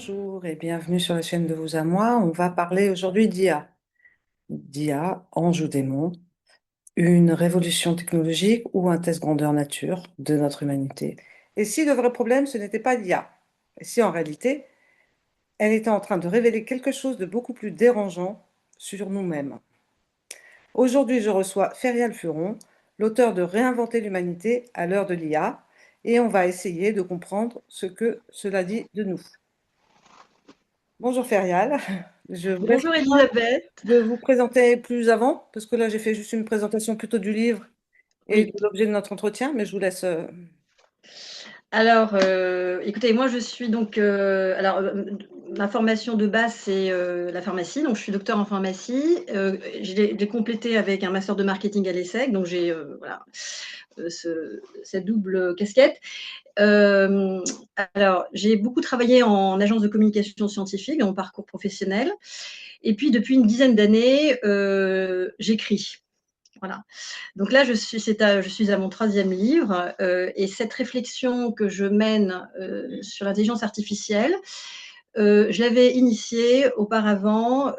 Bonjour et bienvenue sur la chaîne de Vous à moi. On va parler aujourd'hui d'IA. D'IA, ange ou démon, une révolution technologique ou un test grandeur nature de notre humanité. Et si le vrai problème, ce n'était pas l'IA, et si en réalité, elle était en train de révéler quelque chose de beaucoup plus dérangeant sur nous-mêmes. Aujourd'hui, je reçois Ferial Furon, l'auteur de Réinventer l'humanité à l'heure de l'IA, et on va essayer de comprendre ce que cela dit de nous. Bonjour Ferial, je vous laisse Bonjour Elisabeth. de vous présenter plus avant, parce que là j'ai fait juste une présentation plutôt du livre et de Oui, l'objet de notre entretien, mais je vous laisse. alors écoutez, moi je suis donc ma formation de base c'est la pharmacie, donc je suis docteur en pharmacie. Je l'ai complété avec un master de marketing à l'ESSEC, donc j'ai voilà, cette double casquette. Euh, alors j'ai beaucoup travaillé en agence de communication scientifique dans mon parcours professionnel, et puis depuis une dizaine d'années, j'écris. Voilà. Donc là, je suis à mon troisième livre, et cette réflexion que je mène sur l'intelligence artificielle, je l'avais initiée auparavant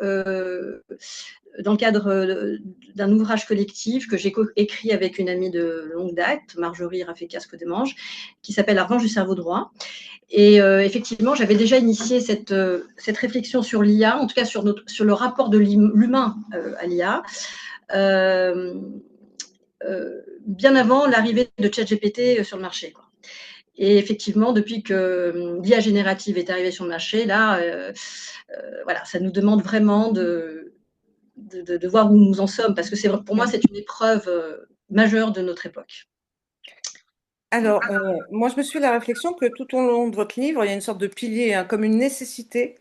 dans le cadre d'un ouvrage collectif que j'ai écrit avec une amie de longue date, Marjorie Rafecas-Codemange, qui s'appelle La revanche du cerveau droit. Et effectivement, j'avais déjà initié cette réflexion sur l'IA, en tout cas sur le rapport de l'humain à l'IA. Euh, Bien avant l'arrivée de ChatGPT sur le marché, quoi. Et effectivement, depuis que l'IA générative est arrivée sur le marché, là, voilà, ça nous demande vraiment de voir où nous en sommes, parce que pour moi, c'est une épreuve majeure de notre époque. Alors, moi je me suis fait la réflexion que tout au long de votre livre, il y a une sorte de pilier, hein, comme une nécessité.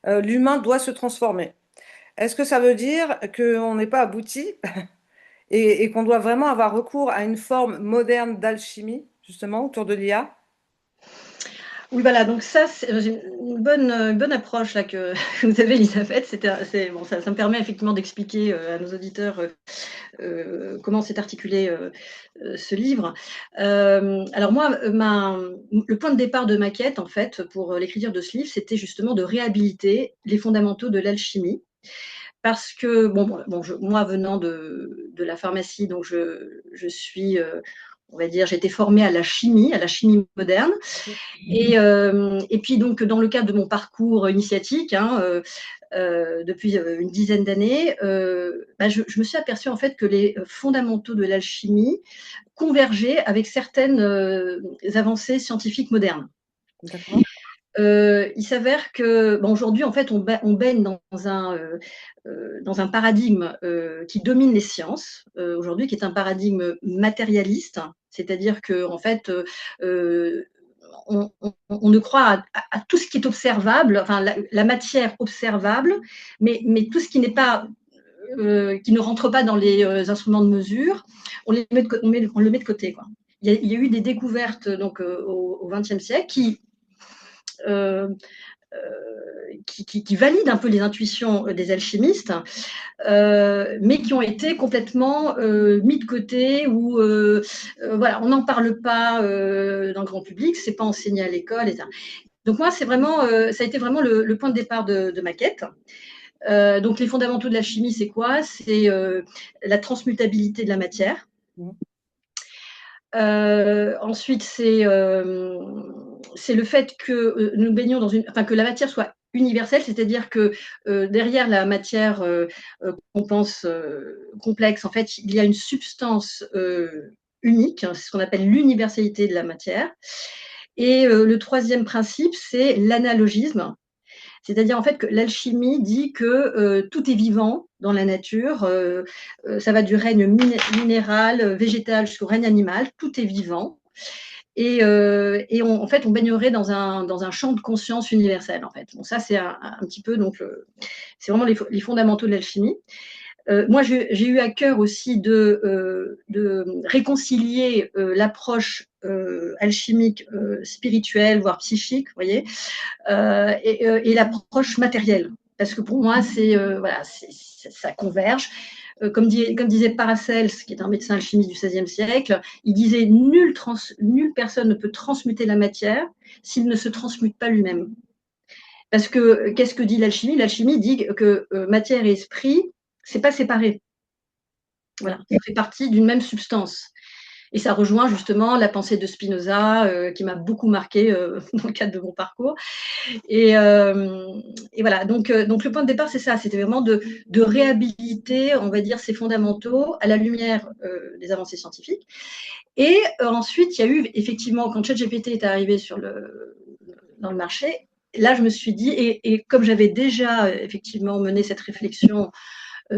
L'humain doit se transformer. Est-ce que ça veut dire qu'on n'est pas abouti et qu'on doit vraiment avoir recours à une forme moderne d'alchimie, justement, autour de l'IA? Oui, voilà, donc ça, c'est une bonne approche là, que vous avez, Elisabeth. Bon, ça me permet effectivement d'expliquer à nos auditeurs comment s'est articulé ce livre. Alors moi, le point de départ de ma quête, en fait, pour l'écriture de ce livre, c'était justement de réhabiliter les fondamentaux de l'alchimie. Parce que, moi, venant de la pharmacie, donc je suis, on va dire, j'ai été formée à la chimie moderne. Et puis, donc, dans le cadre de mon parcours initiatique, hein, depuis une dizaine d'années, je me suis aperçue en fait que les fondamentaux de l'alchimie convergeaient avec certaines avancées scientifiques modernes. D'accord. Il s'avère que aujourd'hui, en fait, on baigne dans un paradigme qui domine les sciences aujourd'hui, qui est un paradigme matérialiste, c'est-à-dire que en fait, on ne croit à tout ce qui est observable, enfin la matière observable, mais tout ce qui n'est pas qui ne rentre pas dans les instruments de mesure, on le met de côté, quoi. Il y a eu des découvertes donc au XXe siècle euh, qui valident un peu les intuitions des alchimistes, mais qui ont été complètement mis de côté ou voilà, on n'en parle pas dans le grand public, c'est pas enseigné à l'école, etc. Donc moi, c'est vraiment, ça a été vraiment le point de départ de ma quête. Donc les fondamentaux de la chimie, c'est quoi? C'est la transmutabilité de la matière. Ensuite, c'est le fait que nous baignons enfin, que la matière soit universelle, c'est-à-dire que derrière la matière qu'on pense complexe, en fait, il y a une substance unique, hein, c'est ce qu'on appelle l'universalité de la matière. Et le troisième principe, c'est l'analogisme. C'est-à-dire en fait que l'alchimie dit que tout est vivant dans la nature, ça va du règne minéral, végétal jusqu'au règne animal, tout est vivant. Et en fait, on baignerait dans un champ de conscience universel. En fait, bon, ça c'est un petit peu donc c'est vraiment les fondamentaux de l'alchimie. Moi, j'ai eu à cœur aussi de réconcilier l'approche alchimique, spirituelle, voire psychique, vous voyez, et l'approche matérielle. Parce que pour moi, voilà, ça converge. Comme disait Paracels, qui est un médecin alchimiste du XVIe siècle, il disait nulle personne ne peut transmuter la matière s'il ne se transmute pas lui-même. Parce que qu'est-ce que dit l'alchimie? L'alchimie dit que matière et esprit, c'est pas séparé. Voilà, ça fait partie d'une même substance. Et ça rejoint justement la pensée de Spinoza, qui m'a beaucoup marqué dans le cadre de mon parcours. Et, euh, et voilà, donc le point de départ, c'est ça, c'était vraiment de réhabiliter, on va dire, ces fondamentaux à la lumière des avancées scientifiques. Et ensuite, il y a eu effectivement, quand ChatGPT est arrivé dans le marché, là, je me suis dit, et comme j'avais déjà effectivement mené cette réflexion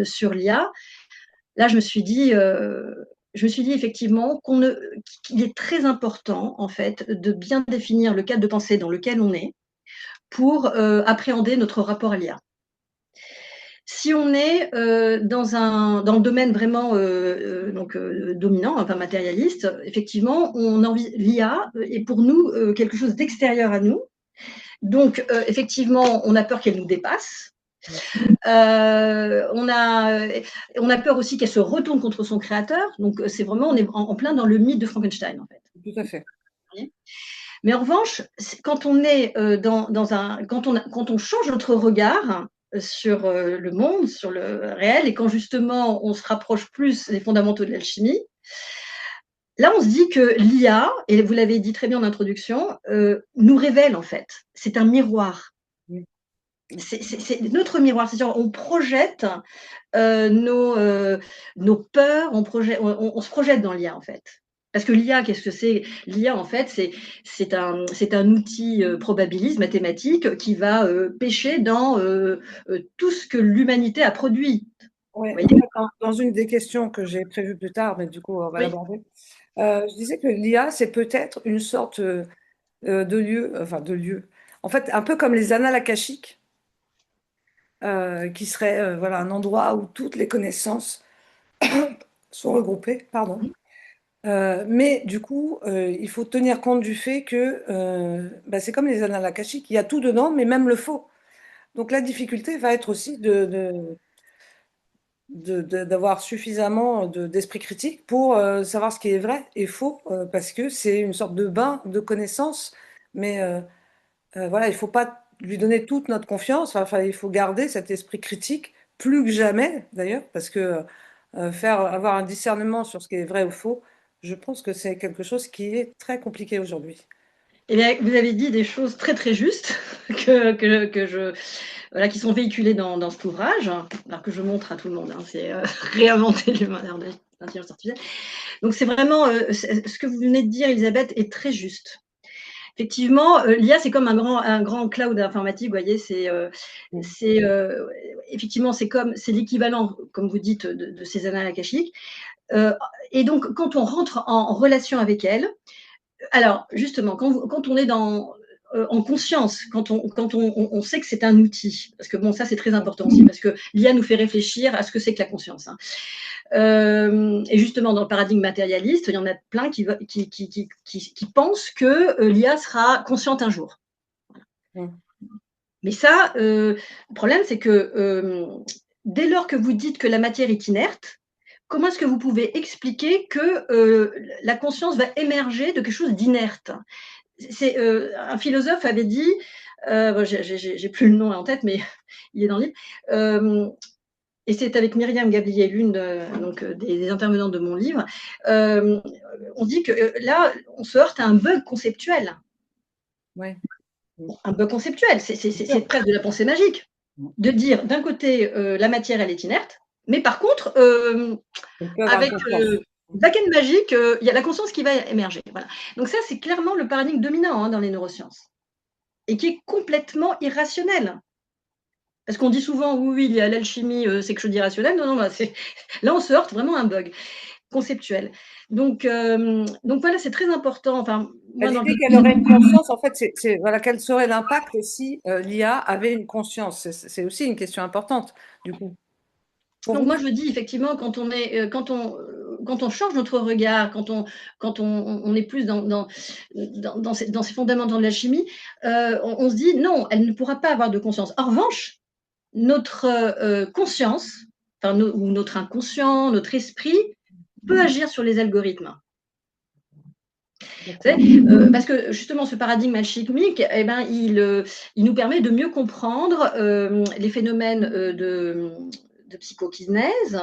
sur l'IA, là, je me suis dit effectivement qu'il est très important, en fait, de bien définir le cadre de pensée dans lequel on est pour appréhender notre rapport à l'IA. Si on est dans le domaine vraiment dominant, enfin matérialiste, effectivement, l'IA est pour nous quelque chose d'extérieur à nous. Donc, effectivement, on a peur qu'elle nous dépasse. On a peur aussi qu'elle se retourne contre son créateur. Donc, c'est vraiment, on est en plein dans le mythe de Frankenstein, en fait. Tout à fait. Mais en revanche, quand on est quand on change notre regard sur le monde, sur le réel, et quand justement on se rapproche plus des fondamentaux de l'alchimie, là on se dit que l'IA, et vous l'avez dit très bien en introduction, nous révèle en fait. C'est un miroir. C'est notre miroir, c'est-à-dire on projette nos peurs, on se projette dans l'IA en fait. Parce que l'IA, qu'est-ce que c'est? L'IA, en fait, c'est un outil probabiliste, mathématique, qui va pêcher dans tout ce que l'humanité a produit. Ouais. Vous voyez? Dans une des questions que j'ai prévues plus tard, mais du coup, on va Oui. l'aborder, je disais que l'IA, c'est peut-être une sorte de lieu, enfin de lieu, en fait, un peu comme les annales akashiques, qui serait voilà, un endroit où toutes les connaissances sont regroupées, pardon. Mais du coup, il faut tenir compte du fait que bah, c'est comme les annales akashiques, il y a tout dedans, mais même le faux. Donc la difficulté va être aussi d'avoir suffisamment d'esprit critique pour savoir ce qui est vrai et faux, parce que c'est une sorte de bain de connaissances. Mais voilà, il ne faut pas lui donner toute notre confiance. Enfin, il faut garder cet esprit critique plus que jamais, d'ailleurs, parce que avoir un discernement sur ce qui est vrai ou faux, je pense que c'est quelque chose qui est très compliqué aujourd'hui. Eh bien, vous avez dit des choses très très justes voilà, qui sont véhiculées dans cet ouvrage, alors que je montre à tout le monde. Hein, c'est réinventer l'humain d'intelligence artificielle. Donc c'est vraiment ce que vous venez de dire, Elisabeth, est très juste. Effectivement, l'IA, c'est comme un grand cloud informatique, vous voyez, effectivement, c'est l'équivalent, comme vous dites, de ces annales akashiques. Euh, et donc, quand on rentre en relation avec elle, alors, justement, quand on est en conscience, quand on sait que c'est un outil, parce que bon, ça c'est très important aussi, parce que l'IA nous fait réfléchir à ce que c'est que la conscience. Hein. Et justement, dans le paradigme matérialiste, il y en a plein qui pensent que l'IA sera consciente un jour. Mm. Mais ça, le problème, c'est que dès lors que vous dites que la matière est inerte, comment est-ce que vous pouvez expliquer que la conscience va émerger de quelque chose d'inerte? Un philosophe avait dit, j'ai plus le nom en tête, mais il est dans le livre, et c'est avec Myriam Gablier, des intervenantes de mon livre, on dit que là, on se heurte à un bug conceptuel. Ouais. Un bug conceptuel, c'est presque de la pensée magique. De dire, d'un côté, la matière, elle est inerte, mais par contre, On peut avoir avec confiance. back-end magique, il y a la conscience qui va émerger. Voilà. Donc ça, c'est clairement le paradigme dominant dans les neurosciences et qui est complètement irrationnel. Parce qu'on dit souvent, oui, il y a l'alchimie, c'est quelque chose d'irrationnel. Non, non, là, on se heurte vraiment à un bug conceptuel. Donc voilà, c'est très important. Enfin, moi, dans le L'idée qu'elle aurait une conscience, en fait, voilà, quel serait l'impact si l'IA avait une conscience? C'est aussi une question importante, du coup. Pour Donc vous? moi je dis effectivement quand on change notre regard, on est plus dans ces fondamentaux de la chimie, on se dit non, elle ne pourra pas avoir de conscience. En revanche, notre conscience, ou notre inconscient, notre esprit peut agir sur les algorithmes. Vous savez, parce que justement, ce paradigme alchimique, eh ben, il nous permet de mieux comprendre les phénomènes de psychokinèse,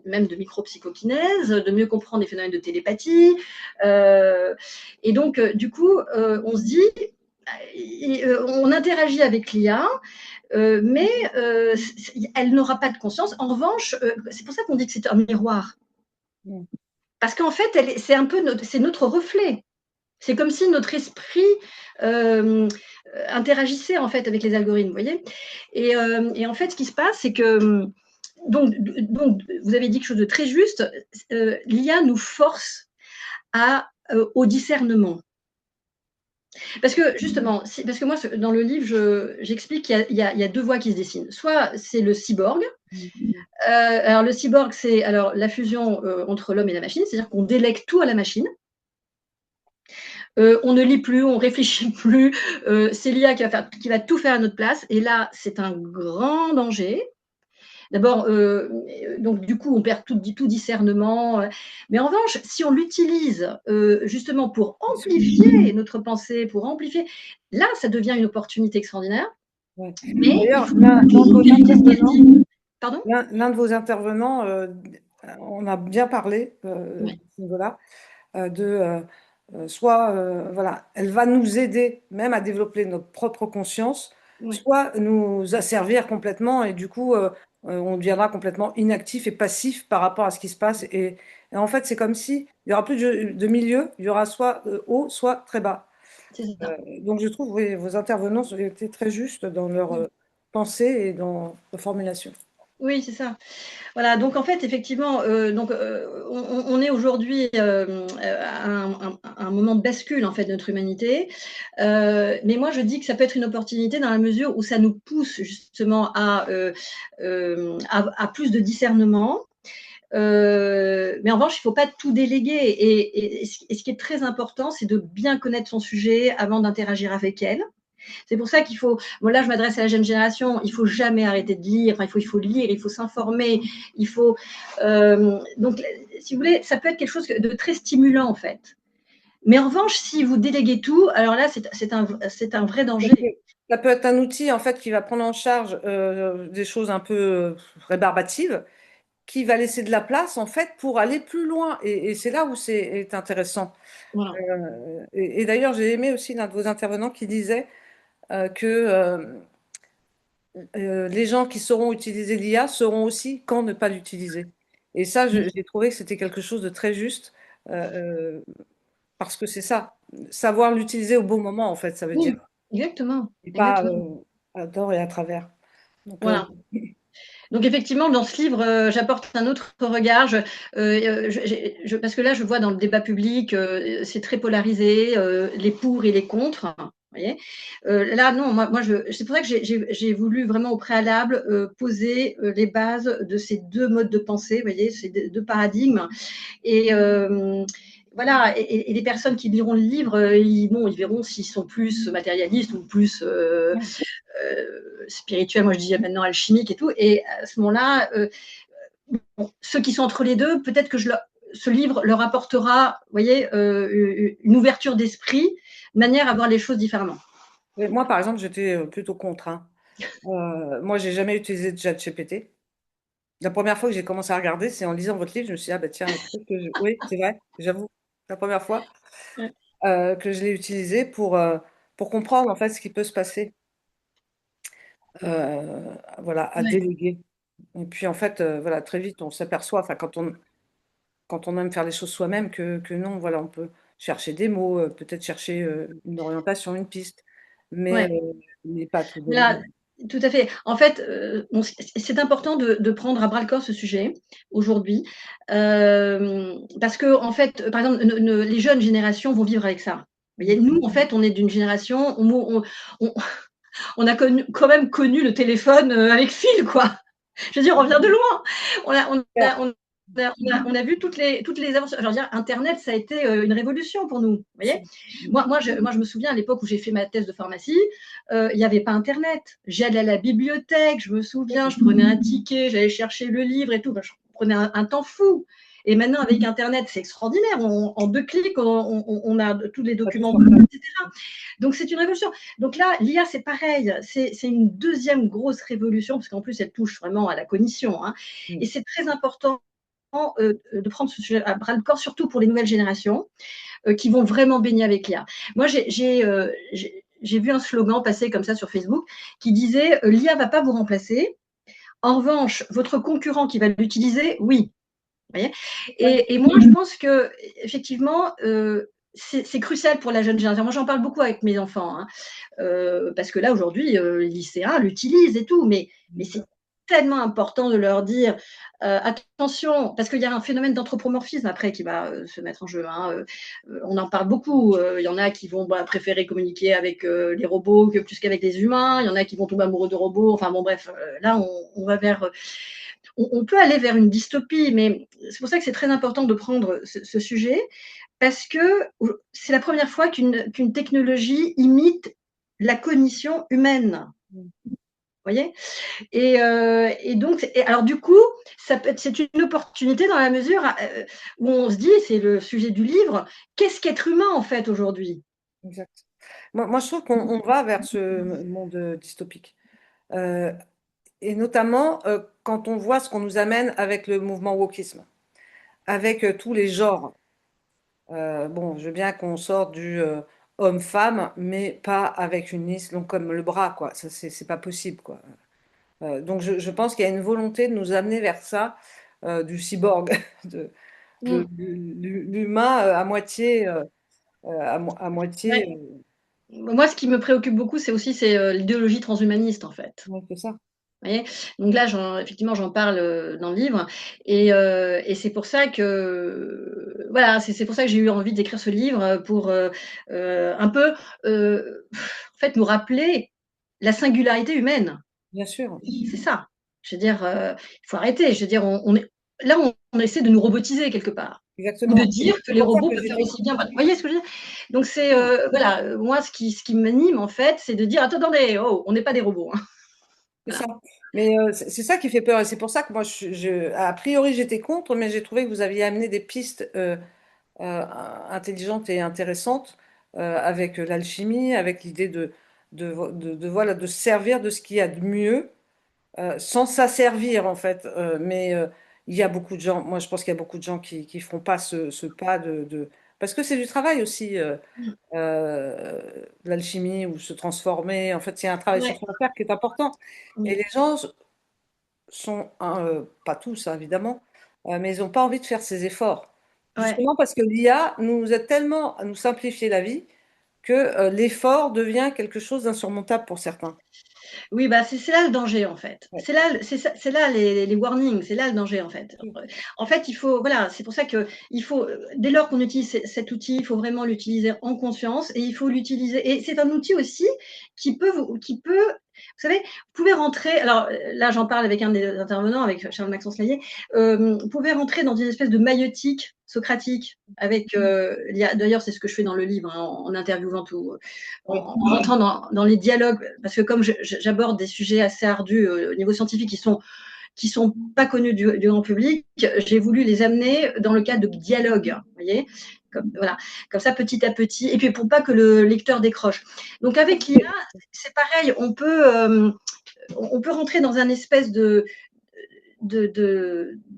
même de micropsychokinèse, de mieux comprendre les phénomènes de télépathie. Et donc, du coup, on se dit, on interagit avec l'IA, mais elle n'aura pas de conscience. En revanche, c'est pour ça qu'on dit que c'est un miroir. Mm. Parce qu'en fait, c'est un peu c'est notre reflet. C'est comme si notre esprit interagissait en fait avec les algorithmes, vous voyez. Et en fait, ce qui se passe, c'est que donc, vous avez dit quelque chose de très juste. L'IA nous force au discernement. Parce que justement, parce que moi, dans le livre, j'explique qu'il y a deux voies qui se dessinent. Soit c'est le cyborg. Alors le cyborg, c'est alors la fusion entre l'homme et la machine, c'est-à-dire qu'on délègue tout à la machine. On ne lit plus, on réfléchit plus. C'est l'IA qui va tout faire à notre place. Et là, c'est un grand danger. D'abord, donc du coup, on perd tout discernement. Mais en revanche, si on l'utilise justement pour amplifier notre pensée, pour amplifier, là, ça devient une opportunité extraordinaire. Ouais. Mais il D'ailleurs, faut toujours vérifier ce qu'elle dit. Pardon? l'un de vos intervenants, on a bien parlé Oui. à ce niveau-là, de soit, voilà, elle va nous aider même à développer notre propre conscience, Oui. soit nous asservir complètement et du coup, on deviendra complètement inactif et passif par rapport à ce qui se passe. Et en fait, c'est comme si il y aura plus de milieu, il y aura soit haut, soit très bas. C'est ça. Donc je trouve, oui, vos intervenants ont été très justes dans leur pensée et dans leur formulation. Oui, c'est ça. Voilà, donc en fait, effectivement, on est aujourd'hui à un moment de bascule en fait de notre humanité. Mais moi, je dis que ça peut être une opportunité dans la mesure où ça nous pousse justement à plus de discernement. Mais en revanche, il ne faut pas tout déléguer. Et ce qui est très important, c'est de bien connaître son sujet avant d'interagir avec elle. C'est pour ça qu'il faut, bon là je m'adresse à la jeune génération, il faut jamais arrêter de lire, enfin, il faut lire, il faut s'informer, il faut, donc si vous voulez, ça peut être quelque chose de très stimulant en fait. Mais en revanche, si vous déléguez tout, alors là c'est un vrai danger. Ça peut être un outil en fait qui va prendre en charge des choses un peu rébarbatives, qui va laisser de la place en fait pour aller plus loin. Et c'est là où c'est est intéressant. Voilà. Et d'ailleurs, j'ai aimé aussi l'un de vos intervenants qui disait que les gens qui sauront utiliser l'IA sauront aussi quand ne pas l'utiliser. Et ça, j'ai trouvé que c'était quelque chose de très juste, euh, parce que c'est ça, savoir l'utiliser au bon moment, en fait, ça veut dire, Oui, exactement, et pas exactement. à tort et à travers. Donc, Voilà. Donc effectivement, dans ce livre, j'apporte un autre regard. Parce que là, je vois dans le débat public, c'est très polarisé, les pour et les contre. Vous voyez. Là, non, c'est pour ça que j'ai voulu vraiment au préalable poser les bases de ces deux modes de pensée, vous voyez, ces deux paradigmes. Et voilà, et les personnes qui liront le livre, ils verront s'ils sont plus matérialistes ou plus spirituel, moi je dis maintenant alchimique et tout. Et à ce moment-là, ceux qui sont entre les deux, peut-être que ce livre leur apportera, vous voyez, une ouverture d'esprit, de manière à voir les choses différemment. moi, par exemple, j'étais plutôt contre, hein. Moi, j'ai jamais utilisé de ChatGPT. La première fois que j'ai commencé à regarder, c'est en lisant votre livre, je me suis dit, ah bah tiens, peut-être que oui, c'est vrai, j'avoue, la première fois que je l'ai utilisé pour comprendre en fait ce qui peut se passer, voilà, à Ouais. déléguer. Et puis en fait, voilà, très vite, on s'aperçoit, enfin, quand on aime faire les choses soi-même, que non, voilà, on peut chercher des mots, peut-être chercher une orientation, une piste, mais, Ouais. euh, mais pas tout Là, déléguer. tout à fait. En fait, c'est important de prendre à bras le corps ce sujet aujourd'hui, parce que en fait, par exemple, les jeunes générations vont vivre avec ça. Vous voyez, nous, en fait, on est d'une génération, on, on a quand même connu le téléphone avec fil, quoi. Je veux dire, on vient de loin. On a vu toutes les avancées. Je veux dire, Internet, ça a été une révolution pour nous. Vous voyez, moi, je me souviens à l'époque où j'ai fait ma thèse de pharmacie, il n'y avait pas Internet. J'allais à la bibliothèque, je me souviens, je prenais un ticket, j'allais chercher le livre et tout. Je prenais un temps fou. Et maintenant, avec Internet, c'est extraordinaire. En 2 clics, on a tous les Pas tout documents, sur place. etc. Donc, c'est une révolution. Donc là, l'IA, c'est pareil. C'est une deuxième grosse révolution, parce qu'en plus, elle touche vraiment à la cognition, hein. Mm. Et c'est très important de prendre ce sujet à bras le corps, surtout pour les nouvelles générations qui vont vraiment baigner avec l'IA. Moi, j'ai vu un slogan passer comme ça sur Facebook qui disait l'IA va pas vous remplacer. En revanche, votre concurrent qui va l'utiliser, oui. Vous voyez, Ouais. et moi, je pense que effectivement, c'est crucial pour la jeune génération. Moi, j'en parle beaucoup avec mes enfants, hein, parce que là, aujourd'hui, les lycéens l'utilisent et tout, mais c'est tellement important de leur dire attention, parce qu'il y a un phénomène d'anthropomorphisme après qui va se mettre en jeu, hein. On en parle beaucoup. Il y en a qui vont préférer communiquer avec les robots plus qu'avec les humains. Il y en a qui vont tomber amoureux de robots. Enfin bon, bref, là, on va vers. On peut aller vers une dystopie, mais c'est pour ça que c'est très important de prendre ce sujet, parce que c'est la première fois qu'une technologie imite la cognition humaine. Mm. Vous voyez, et donc, alors du coup, c'est une opportunité dans la mesure où on se dit, c'est le sujet du livre, qu'est-ce qu'être humain en fait aujourd'hui? Exact. Moi, je trouve qu'on va vers ce monde dystopique. Euh, et notamment quand on voit ce qu'on nous amène avec le mouvement wokisme, avec tous les genres. Bon, je veux bien qu'on sorte du homme-femme, mais pas avec une liste longue comme le bras, quoi. Ça, c'est pas possible, quoi. Donc, je pense qu'il y a une volonté de nous amener vers ça, du cyborg, de, Mm. l'humain à moitié, à moitié. Ouais. Moi, ce qui me préoccupe beaucoup, c'est l'idéologie transhumaniste en fait. Ouais, c'est ça. Vous voyez, donc là, effectivement, j'en parle dans le livre, et c'est pour ça que voilà, c'est pour ça que j'ai eu envie d'écrire ce livre pour un peu, en fait, nous rappeler la singularité humaine. Bien sûr. C'est ça. Je veux dire, il faut arrêter. Je veux dire, là, on essaie de nous robotiser quelque part. Ou de Exactement. dire que C'est les pour ça robots que peuvent faire j'étais aussi bien. Vous voyez ce que je veux dire? Donc, contre. voilà, moi, ce qui m'anime, en fait, c'est de dire attendez, oh, on n'est pas des robots, hein. C'est Voilà. ça. Mais c'est ça qui fait peur. Et c'est pour ça que moi, a priori, j'étais contre, mais j'ai trouvé que vous aviez amené des pistes euh, intelligentes et intéressantes avec l'alchimie, avec l'idée voilà, de se servir de ce qu'il y a de mieux sans s'asservir, en fait. Mais il y a beaucoup de gens, moi, je pense qu'il y a beaucoup de gens qui feront pas ce pas Parce que c'est du travail aussi, l'alchimie ou se transformer. En fait, c'est un travail sur Ouais. soi à faire qui est important. Et les gens sont, pas tous hein, évidemment, mais ils n'ont pas envie de faire ces efforts. Ouais. Justement parce que l'IA nous aide tellement à nous simplifier la vie que l'effort devient quelque chose d'insurmontable pour certains. Oui, bah, c'est là le danger, en fait. Ouais. C'est là les warnings, c'est là le danger, en fait. En fait, il faut, voilà, c'est pour ça que il faut, dès lors qu'on utilise cet outil, il faut vraiment l'utiliser en conscience, et il faut l'utiliser. Et c'est un outil aussi vous savez, vous pouvez rentrer. Alors là, j'en parle avec un des intervenants, avec Charles Maxence Laillé. Vous pouvez rentrer dans une espèce de maïeutique socratique avec. D'ailleurs, c'est ce que je fais dans le livre, hein, en interviewant tout, Oui. en rentrant dans les dialogues, parce que comme j'aborde des sujets assez ardus au niveau scientifique qui sont pas connus du grand public, j'ai voulu les amener dans le cadre de dialogue, vous voyez, voilà, comme ça petit à petit, et puis pour pas que le lecteur décroche. Donc avec l'IA, c'est pareil, on peut rentrer dans un espèce de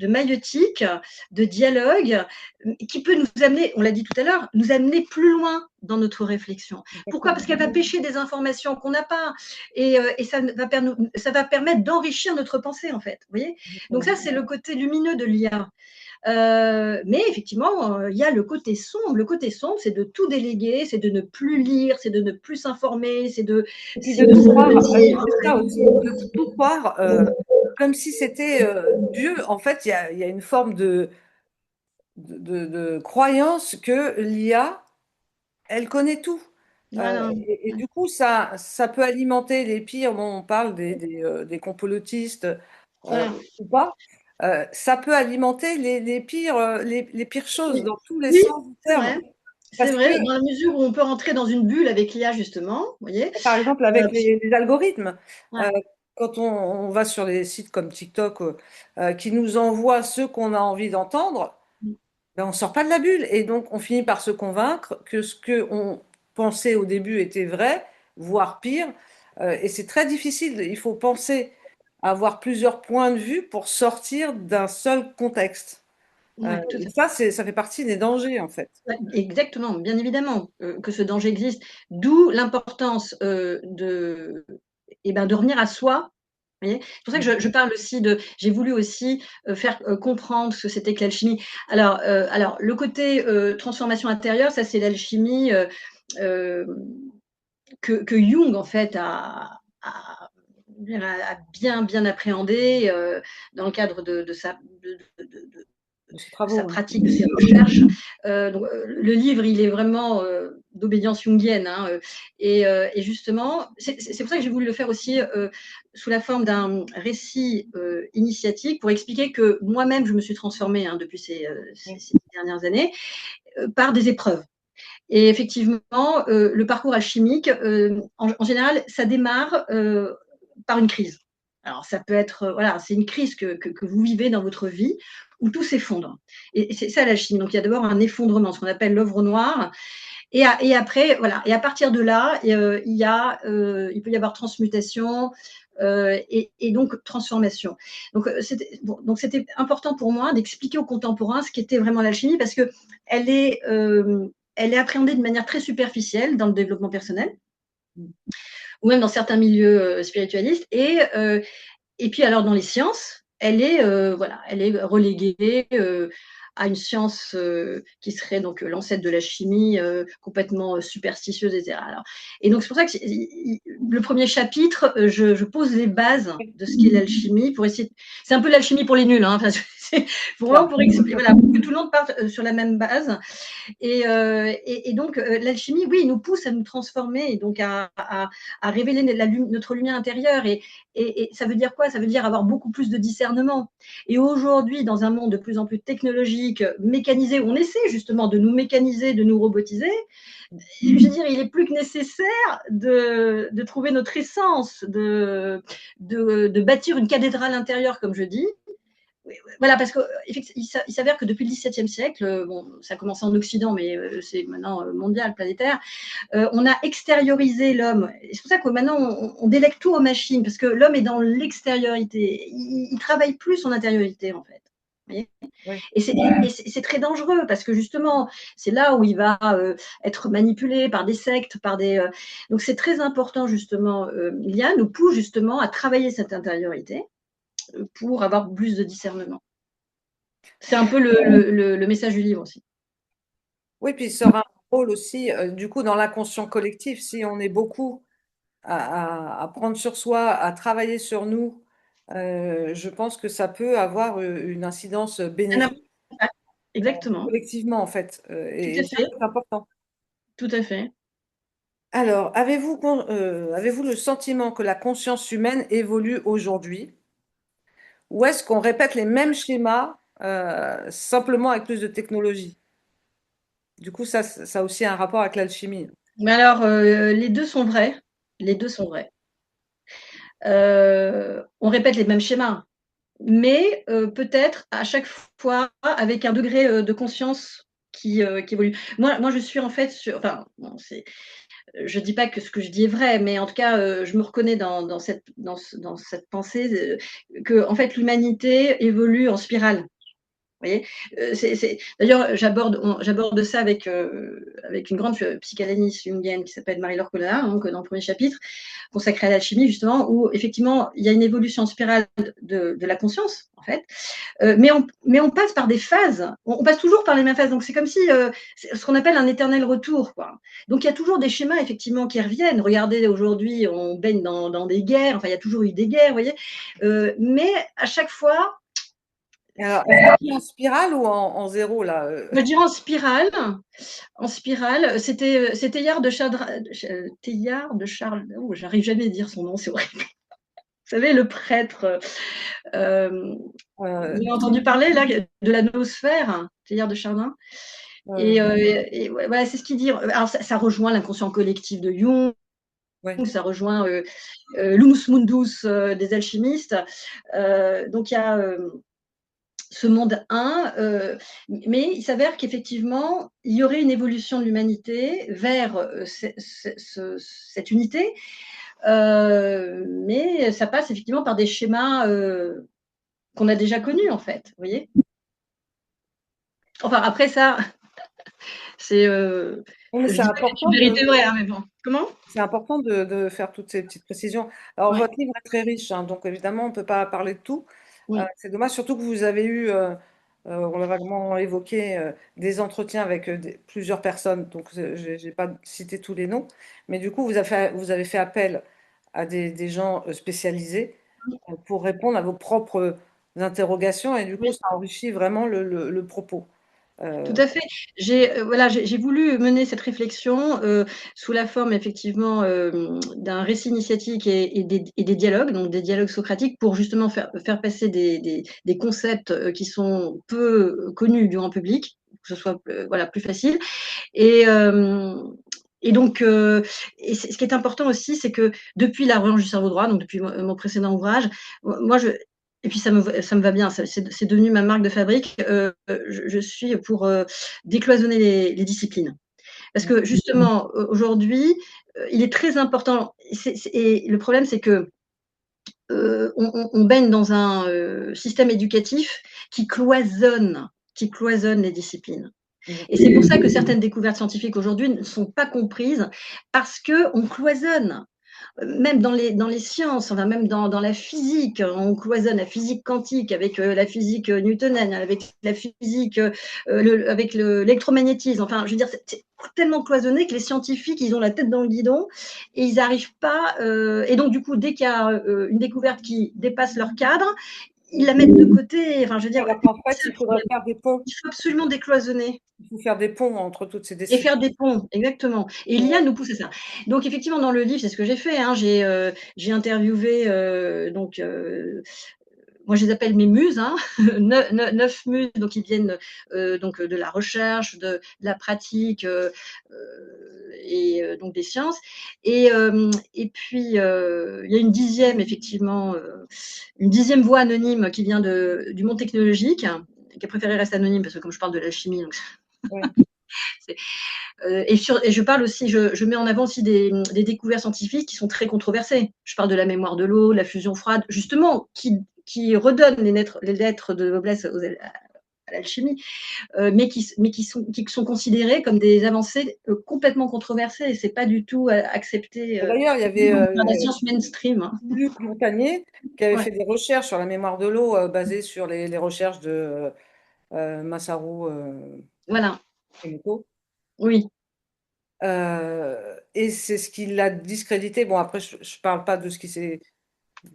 maïeutique, de dialogue, qui peut nous amener, on l'a dit tout à l'heure, nous amener plus loin dans notre réflexion. Pourquoi? Parce qu'elle va pêcher des informations qu'on n'a pas, et ça va permettre d'enrichir notre pensée, en fait. Vous voyez? Donc ça, c'est le côté lumineux de l'IA. Mais effectivement, il y a le côté sombre. Le côté sombre, c'est de tout déléguer, c'est de ne plus lire, c'est de ne plus s'informer, c'est de, Et puis c'est de de tout croire, s'aplatir. c'est ça aussi, de tout croire comme si c'était Dieu. En fait, il y a une forme de croyance que l'IA, elle connaît tout. Voilà. Et du coup, ça peut alimenter les pires, bon, on parle des complotistes Voilà. ou pas, ça peut alimenter les pires choses dans tous les Oui, sens du c'est terme. vrai. C'est Parce que, vrai, dans la mesure où on peut rentrer dans une bulle avec l'IA, justement, vous voyez. par exemple, Euh, avec les algorithmes, ouais, euh, quand on va sur les sites comme TikTok qui nous envoient ce qu'on a envie d'entendre, ben, on sort pas de la bulle. Et donc, on finit par se convaincre que ce qu'on pensait au début était vrai, voire pire. Et c'est très difficile. Il faut penser à avoir plusieurs points de vue pour sortir d'un seul contexte. Ouais, tout Et à ça, ça fait partie des dangers, en fait. fait. Exactement, bien évidemment que ce danger existe. D'où l'importance de revenir à soi. Vous voyez, c'est pour ça que je parle aussi de. J'ai voulu aussi faire comprendre ce que c'était que l'alchimie. Alors, le côté transformation intérieure, ça c'est l'alchimie euh, que Jung en fait a bien appréhendé dans le cadre de De ces sa travaux. pratique, de ses recherches. Le livre, il est vraiment d'obédience jungienne. Hein, et justement, c'est pour ça que j'ai voulu le faire aussi sous la forme d'un récit initiatique pour expliquer que moi-même, je me suis transformée hein, depuis ces dernières années par des épreuves. Et effectivement, le parcours alchimique, en général, ça démarre par une crise. Alors, ça peut être, voilà, c'est une crise que vous vivez dans votre vie où tout s'effondre. Et c'est ça l'alchimie. Donc, il y a d'abord un effondrement, ce qu'on appelle l'œuvre noire. Et après, voilà. Et à partir de là, il peut y avoir transmutation et donc transformation. Donc, c'était important pour moi d'expliquer aux contemporains ce qu'était vraiment l'alchimie parce que elle est, euh, elle est appréhendée de manière très superficielle dans le développement personnel ou même dans certains milieux spiritualistes. Et puis alors dans les sciences, elle est reléguée à une science qui serait donc l'ancêtre de la chimie, complètement superstitieuse, etc. Alors, et donc c'est pour ça que le premier chapitre, je pose les bases de ce qu'est l'alchimie pour essayer. C'est un peu l'alchimie pour les nuls, hein, c'est vraiment pour expliquer, voilà, pour que tout le monde parte sur la même base. Et donc, l'alchimie, oui, nous pousse à nous transformer et donc à révéler notre lumière intérieure. Et ça veut dire quoi? Ça veut dire avoir beaucoup plus de discernement. Et aujourd'hui, dans un monde de plus en plus technologique, mécanisé, où on essaie justement de nous mécaniser, de nous robotiser, je veux dire, il est plus que nécessaire de trouver notre essence, de bâtir une cathédrale intérieure, comme je dis, voilà, parce qu'il s'avère que depuis le XVIIe siècle, bon, ça a commencé en Occident, mais c'est maintenant mondial, planétaire, on a extériorisé l'homme. C'est pour ça que maintenant, on délègue tout aux machines, parce que l'homme est dans l'extériorité. Il travaille plus son intériorité, en fait. Oui. Et c'est très dangereux, parce que justement, c'est là où il va être manipulé par des sectes, donc c'est très important, justement, l'IA nous pousse justement à travailler cette intériorité pour avoir plus de discernement. C'est un peu le message du livre aussi. Oui, puis ça aura un rôle aussi, du coup, dans l'inconscient collectif. Si on est beaucoup à prendre sur soi, à travailler sur nous, je pense que ça peut avoir une incidence bénéfique Exactement, collectivement, en fait. tout Et à ça, fait, c'est important. tout à fait. Alors, avez-vous le sentiment que la conscience humaine évolue aujourd'hui? Ou est-ce qu'on répète les mêmes schémas, simplement avec plus de technologie? Du coup, ça a aussi un rapport avec l'alchimie. Mais alors, les deux sont vrais. Les deux sont vrais. On répète les mêmes schémas, mais peut-être à chaque fois avec un degré de conscience qui évolue. Moi, je suis en fait enfin, bon, je dis pas que ce que je dis est vrai, mais en tout cas, je me reconnais dans cette pensée que en fait l'humanité évolue en spirale. Vous voyez, d'ailleurs, j'aborde ça avec une grande psychanalyste jungienne qui s'appelle Marie-Laure Colonna, donc dans le premier chapitre, consacré à l'alchimie, justement, où effectivement, il y a une évolution spirale de la conscience, en fait. Mais on passe par des phases, on passe toujours par les mêmes phases. Donc, c'est comme si, c'est ce qu'on appelle un éternel retour, quoi. Donc, il y a toujours des schémas, effectivement, qui reviennent. Regardez, aujourd'hui, on baigne dans des guerres, enfin, il y a toujours eu des guerres, vous voyez. Mais à chaque fois, Et alors, est-ce que c'est en spirale ou en zéro, là? je dirais en spirale. En spirale, c'était Teilhard de Charles. Oh, j'arrive jamais à dire son nom, c'est horrible. Vous savez, le prêtre. Vous Euh, avez entendu parler là de la noosphère, Teilhard de Chardin. euh, Et voilà, c'est ce qu'il dit. Alors, ça rejoint l'inconscient collectif de Jung. ouais. Ça rejoint l'humus mundus des alchimistes. Donc il y a ce monde 1, mais il s'avère qu'effectivement, il y aurait une évolution de l'humanité vers cette unité, mais ça passe effectivement par des schémas qu'on a déjà connus, en fait, vous voyez. Enfin, après ça, c'est. Oui, mais Je c'est dis pas que c'est important une vérité vraie, hein, mais bon. Comment? c'est important de faire toutes ces petites précisions. Alors, Ouais, votre livre est très riche, hein, donc évidemment, on ne peut pas parler de tout. oui, C'est dommage, surtout que vous avez eu, on l'a vaguement évoqué, des entretiens avec plusieurs personnes, donc je n'ai pas cité tous les noms, mais du coup, vous avez fait appel à des gens spécialisés pour répondre à vos propres interrogations, et du coup, oui. ça enrichit vraiment le propos. Tout Euh, à fait. J'ai voulu mener cette réflexion sous la forme effectivement d'un récit initiatique et des dialogues, donc des dialogues socratiques, pour justement faire passer des concepts qui sont peu connus du grand public, que ce soit voilà, plus facile. Et, euh, et donc, ce qui est important aussi, c'est que depuis La Revanche du cerveau droit, donc depuis mon précédent ouvrage, moi, et puis ça me va bien, c'est devenu ma marque de fabrique, je suis pour décloisonner les disciplines. Parce que justement, aujourd'hui, il est très important, et le problème, c'est que on baigne dans un système éducatif qui cloisonne les disciplines. Et c'est pour ça que certaines découvertes scientifiques aujourd'hui ne sont pas comprises parce qu'on cloisonne. Même dans les sciences, enfin, même dans la physique, on cloisonne la physique quantique avec la physique newtonienne, avec la physique, avec l'électromagnétisme. Enfin, je veux dire, c'est tellement cloisonné que les scientifiques, ils ont la tête dans le guidon et ils n'arrivent pas. Et donc, du coup, dès qu'il y a une découverte qui dépasse leur cadre, ils la mettent de côté. Enfin, je veux dire, alors qu'en fait, c'est le il faudrait problème. faire des ponts. Il faut absolument décloisonner. Il faut faire des ponts entre toutes ces Et disciplines. faire des ponts, exactement. Et l'IA nous pousse à ça. Donc effectivement, dans le livre, c'est ce que j'ai fait, hein. J'ai interviewé moi je les appelle mes muses, hein, 9 muses, donc ils viennent donc de la recherche, de la pratique et donc des sciences. Et puis il y a une dixième effectivement, une dixième voix anonyme qui vient du monde technologique, qui a préféré rester anonyme parce que comme je parle de la chimie, donc Oui. c'est et je parle aussi, je mets en avant aussi des découvertes scientifiques qui sont très controversées. Je parle de la mémoire de l'eau, la fusion froide, justement, qui redonnent les lettres de noblesse à l'alchimie, qui sont considérées comme des avancées complètement controversées. C'est pas du tout accepté D'ailleurs, il y avait par la science mainstream, hein. Luc Montagnier qui avait Ouais, fait des recherches sur la mémoire de l'eau basées sur les recherches de Masaru voilà, Emoto. oui, Et c'est ce qui l'a discrédité. Bon, après, je ne parle pas de ce qui s'est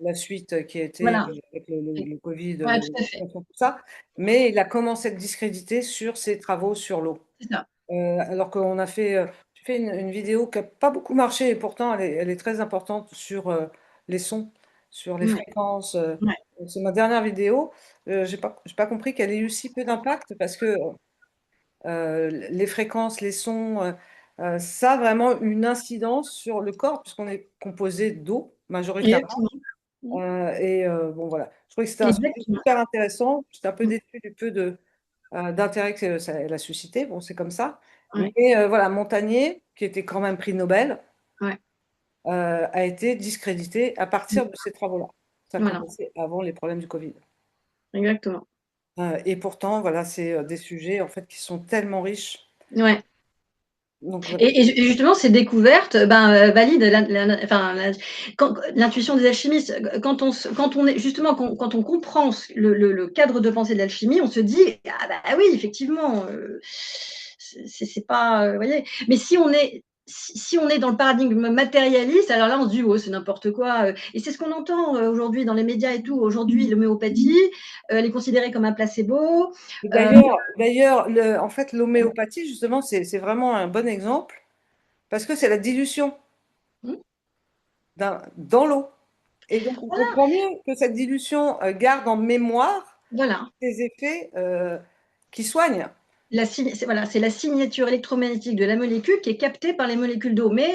la suite qui a été voilà, avec le Covid, ouais, tout à fait, tout ça, mais il a commencé à être discrédité sur ses travaux sur l'eau. c'est ça. Alors qu'on a fait, j'ai fait une vidéo qui n'a pas beaucoup marché et pourtant elle est très importante sur les sons, sur les Ouais, fréquences. ouais, C'est ma dernière vidéo. J'ai pas compris qu'elle ait eu si peu d'impact parce que les fréquences, les sons, ça a vraiment une incidence sur le corps puisqu'on est composé d'eau majoritairement. exactement, Bon voilà, je trouvais que c'était un sujet exactement. super intéressant. J'étais un peu déçue du peu d'intérêt que ça elle a suscité. Bon, c'est comme ça. Ouais, Mais voilà, Montagnier, qui était quand même prix Nobel, ouais, a été discrédité à partir de ces travaux-là. Ça a voilà, commencé avant les problèmes du Covid. exactement. Et pourtant, voilà, c'est des sujets en fait qui sont tellement riches. Ouais. Donc voilà. Et justement, ces découvertes valident l'intuition des alchimistes. Quand on est justement quand on comprend le cadre de pensée de l'alchimie, on se dit ah bah oui effectivement c'est pas vous voyez. Mais si on est dans le paradigme matérialiste, alors là on se dit oh c'est n'importe quoi. Et c'est ce qu'on entend aujourd'hui dans les médias et tout. Aujourd'hui l'homéopathie elle est considérée comme un placebo. Et Euh, d'ailleurs, en fait, l'homéopathie, justement, c'est vraiment un bon exemple parce que c'est la dilution dans l'eau. Et donc, on comprend mieux que cette dilution garde en mémoire voilà. des effets qui soignent. voilà, c'est la signature électromagnétique de la molécule qui est captée par les molécules d'eau. Mais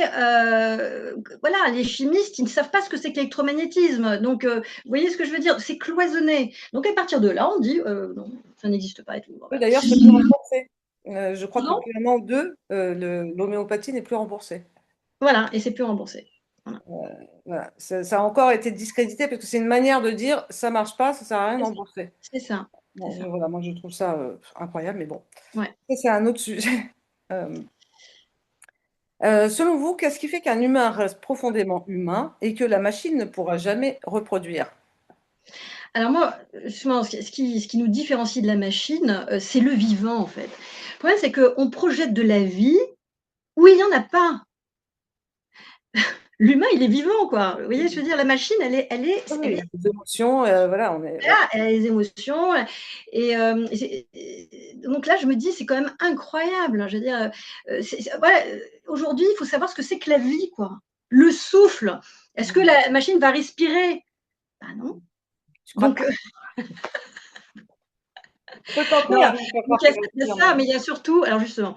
voilà, les chimistes, ils ne savent pas ce que c'est que l'électromagnétisme. Donc, vous voyez ce que je veux dire? C'est cloisonné. Donc, à partir de là, on dit non, ça n'existe pas et tout. Oui, Voilà. d'ailleurs, c'est plus remboursé. Je crois que Pardon. depuis un an ou deux, l'homéopathie n'est plus remboursée. Voilà, et c'est plus remboursé. Voilà. Voilà. Ça a encore été discrédité parce que c'est une manière de dire ça marche pas, ça sert à rien de C'est ça. rembourser. C'est ça. C'est Bon, ça. voilà, moi je trouve ça incroyable, mais bon, Ouais. ça c'est un autre sujet. Euh, Selon vous, qu'est-ce qui fait qu'un humain reste profondément humain et que la machine ne pourra jamais reproduire? Alors moi, justement, ce qui nous différencie de la machine, c'est le vivant, en fait. Le problème, c'est qu'on projette de la vie où il y en a pas. L'humain, il est vivant, quoi. Vous voyez, je veux dire, la machine, Oui, oui, il y a des émotions, voilà, ouais. elle a des émotions donc là, je me dis: «C'est quand même incroyable», hein. Je veux dire, voilà, aujourd'hui, il faut savoir ce que c'est que la vie, quoi. Le souffle. Est-ce que la machine va respirer? Bah non. Je crois Donc pas. On peut tenter, non, hein, de faire donc croire il y a qu'elle il y a respire, ça, mais il y a surtout alors justement,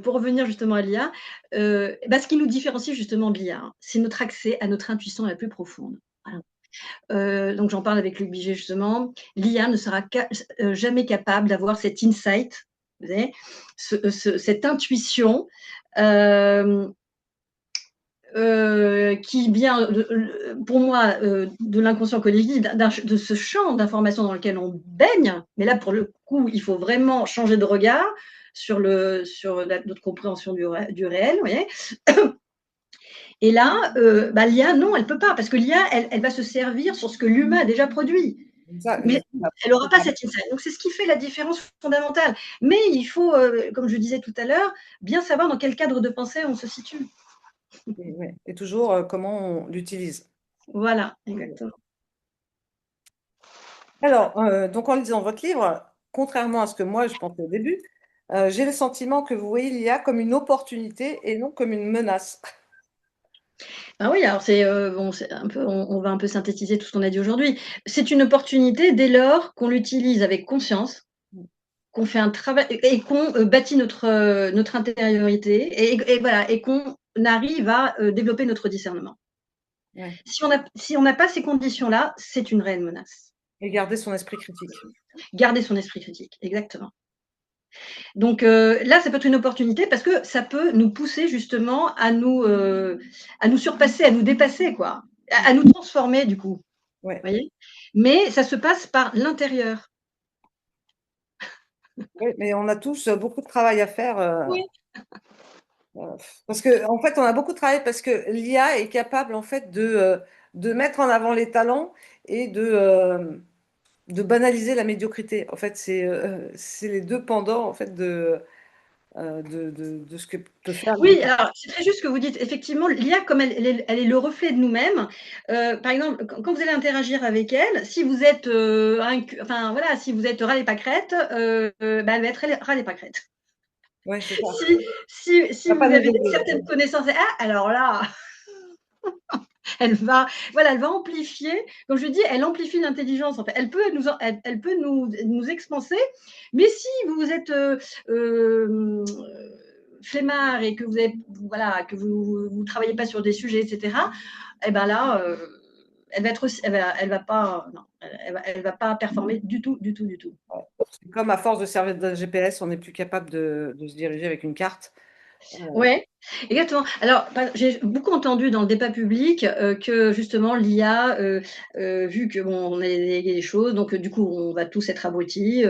pour revenir justement à l'IA, bah, ce qui nous différencie justement de l'IA, hein, c'est notre accès à notre intuition la plus profonde. Voilà. Donc j'en parle avec Luc Biget justement. L'IA ne sera jamais capable d'avoir cet insight, vous savez, cette intuition, hem, qui vient pour moi, de l'inconscient collectif, de ce champ d'informations dans lequel on baigne. Mais là, pour le coup, il faut vraiment changer de regard sur notre compréhension du réel, vous voyez. Et là, bah, l'IA, non, elle ne peut pas, parce que l'IA, elle va se servir sur ce que l'humain a déjà produit. ça, Mais exactement. elle n'aura pas cet insight. Donc c'est ce qui fait la différence fondamentale. Mais il faut, comme je disais tout à l'heure, bien savoir dans quel cadre de pensée on se situe. Et, ouais. Et toujours comment on l'utilise. Voilà, exactement. Alors, donc en lisant votre livre, contrairement à ce que moi je pensais au début, j'ai le sentiment que vous voyez l'IA comme une opportunité et non comme une menace. Ah oui, alors c'est, bon, c'est un peu on va un peu synthétiser tout ce qu'on a dit aujourd'hui. C'est une opportunité dès lors qu'on l'utilise avec conscience, qu'on fait un travail et qu'on, bâtit notre intériorité et voilà et qu'on arrive à, développer notre discernement. Ouais. Si on n'a pas ces conditions-là, c'est une réelle menace. Et garder son esprit critique. Garder son esprit critique, exactement. Donc là, ça peut être une opportunité parce que ça peut nous pousser justement à nous surpasser, à nous dépasser quoi, à nous transformer du coup, Ouais. vous voyez? Mais ça se passe par l'intérieur. Oui, mais on a tous beaucoup de travail à faire. Oui. Euh, Parce que, en fait, on a beaucoup de travail parce que l'IA est capable, en fait, de mettre en avant les talents et de banaliser la médiocrité. En fait, c'est les deux pendants, en fait, de ce que peut faire Oui, l'IA. alors c'est très juste ce que vous dites. Effectivement, l'IA comme elle est le reflet de nous-mêmes, par exemple, quand vous allez interagir avec elle, si vous êtes, enfin voilà, si vous êtes râlé pâquerette, bah, elle va être râlé pâquerette. Oui, c'est ça. Si Ça va vous pas nous avez aider. certaines connaissances, ah alors là, elle va voilà, elle va amplifier, comme je dis, elle amplifie l'intelligence en fait. Elle peut nous expanser, mais si vous êtes, flemmard et que vous avez voilà, que vous travaillez pas sur des sujets et cetera, et ben là, elle va être aussi elle va pas non, elle va pas performer du tout, du tout, du tout. C'est comme à force de servir d'un GPS, on n'est plus capable de se diriger avec une carte. Ouais, exactement. Alors, j'ai beaucoup entendu dans le débat public, que justement l'IA, vu que bon, on a délégué les choses, donc du coup, on va tous être abrutis,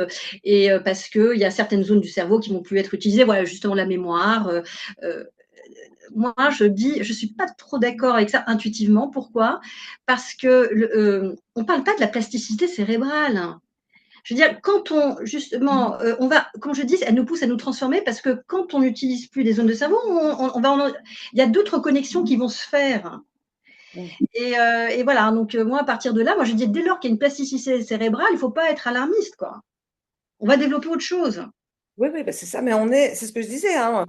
et parce qu'il y a certaines zones du cerveau qui vont plus être utilisées, voilà, justement la mémoire, heu, moi je suis pas trop d'accord avec ça intuitivement. Pourquoi? Parce que on parle pas de la plasticité cérébrale, hein. Je veux dire, quand on justement, on va comme je dis, elle nous pousse à nous transformer parce que quand on n'utilise plus des zones de cerveau, on va il y a d'autres connexions qui vont se faire Ouais. et voilà, donc moi, à partir de là, moi, je dis dès lors qu'il y a une plasticité cérébrale, il ne faut pas être alarmiste, quoi. On va développer autre chose. Oui, oui, bah, c'est ça, mais c'est ce que je disais, hein.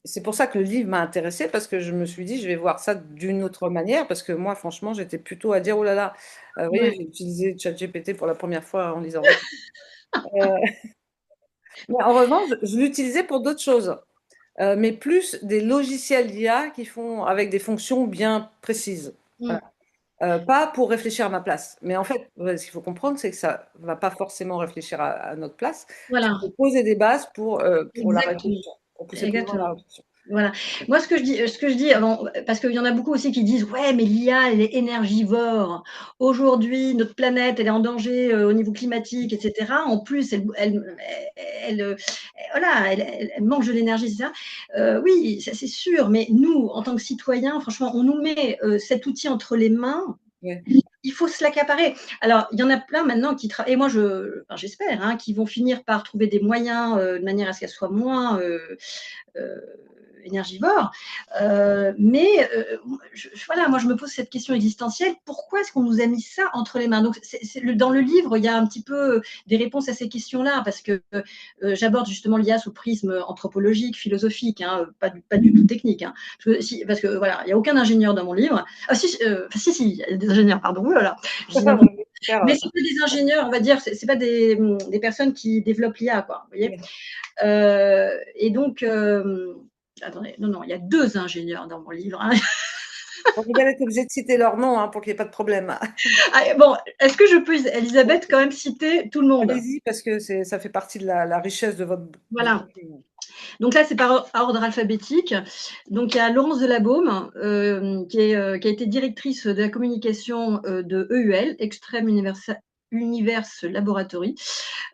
C'est pour ça que le livre m'a intéressée, parce que je me suis dit, je vais voir ça d'une autre manière, parce que moi, franchement, j'étais plutôt à dire, oh là là, vous voyez, Ouais. j'ai utilisé ChatGPT pour la première fois en lisant votre livre. Mais en revanche, je l'utilisais pour d'autres choses, mais plus des logiciels d'IA qui font avec des fonctions bien précises. Mm. Voilà. Pas pour réfléchir à ma place. Mais en fait, ouais, ce qu'il faut comprendre, c'est que ça ne va pas forcément réfléchir à notre place. Ça Voilà, peut poser des bases pour la exactement. réflexion, pour pousser plus loin la Exactement. réflexion. Voilà. Moi, ce que je dis avant, parce qu'il y en a beaucoup aussi qui disent, ouais, mais l'IA, elle est énergivore. Aujourd'hui, notre planète, elle est en danger au niveau climatique, etc. En plus, elle, voilà, elle mange de l'énergie, c'est ça. Oui, ça c'est sûr. Mais nous, en tant que citoyens, franchement, on nous met cet outil entre les mains. Ouais. Il faut se l'accaparer. Alors, il y en a plein maintenant qui travaillent, et moi, enfin, j'espère, hein, qui vont finir par trouver des moyens de manière à ce qu'elle soit moins euh, énergivore. Voilà, moi, je me pose cette question existentielle. Pourquoi est-ce qu'on nous a mis ça entre les mains? Donc, dans le livre, il y a un petit peu des réponses à ces questions-là, parce que j'aborde justement l'IA sous prisme anthropologique, philosophique, hein, pas du tout technique. Hein. Parce que voilà, il n'y a aucun ingénieur dans mon livre. Ah, si, si, il y a des ingénieurs, pardon. Oh là là, je dis n'importe quoi. Mais Super, c'est pas des ingénieurs, on va dire, c'est pas des personnes qui développent l'IA, quoi. Vous voyez. ouais. Et donc, attendez, non, non, il y a deux ingénieurs dans mon livre. Hein. Bon, vous allez être obligé de citer leur nom hein, pour qu'il n'y ait pas de problème. Ah, bon, est-ce que je peux, Elisabeth, quand même citer tout le monde? Allez-y, parce que ça fait partie de la richesse de Voilà. votre livre. Donc là, c'est par ordre alphabétique. Donc il y a Laurence Delabaume, qui a été directrice de la communication de EUL, Extreme Universe Laboratory,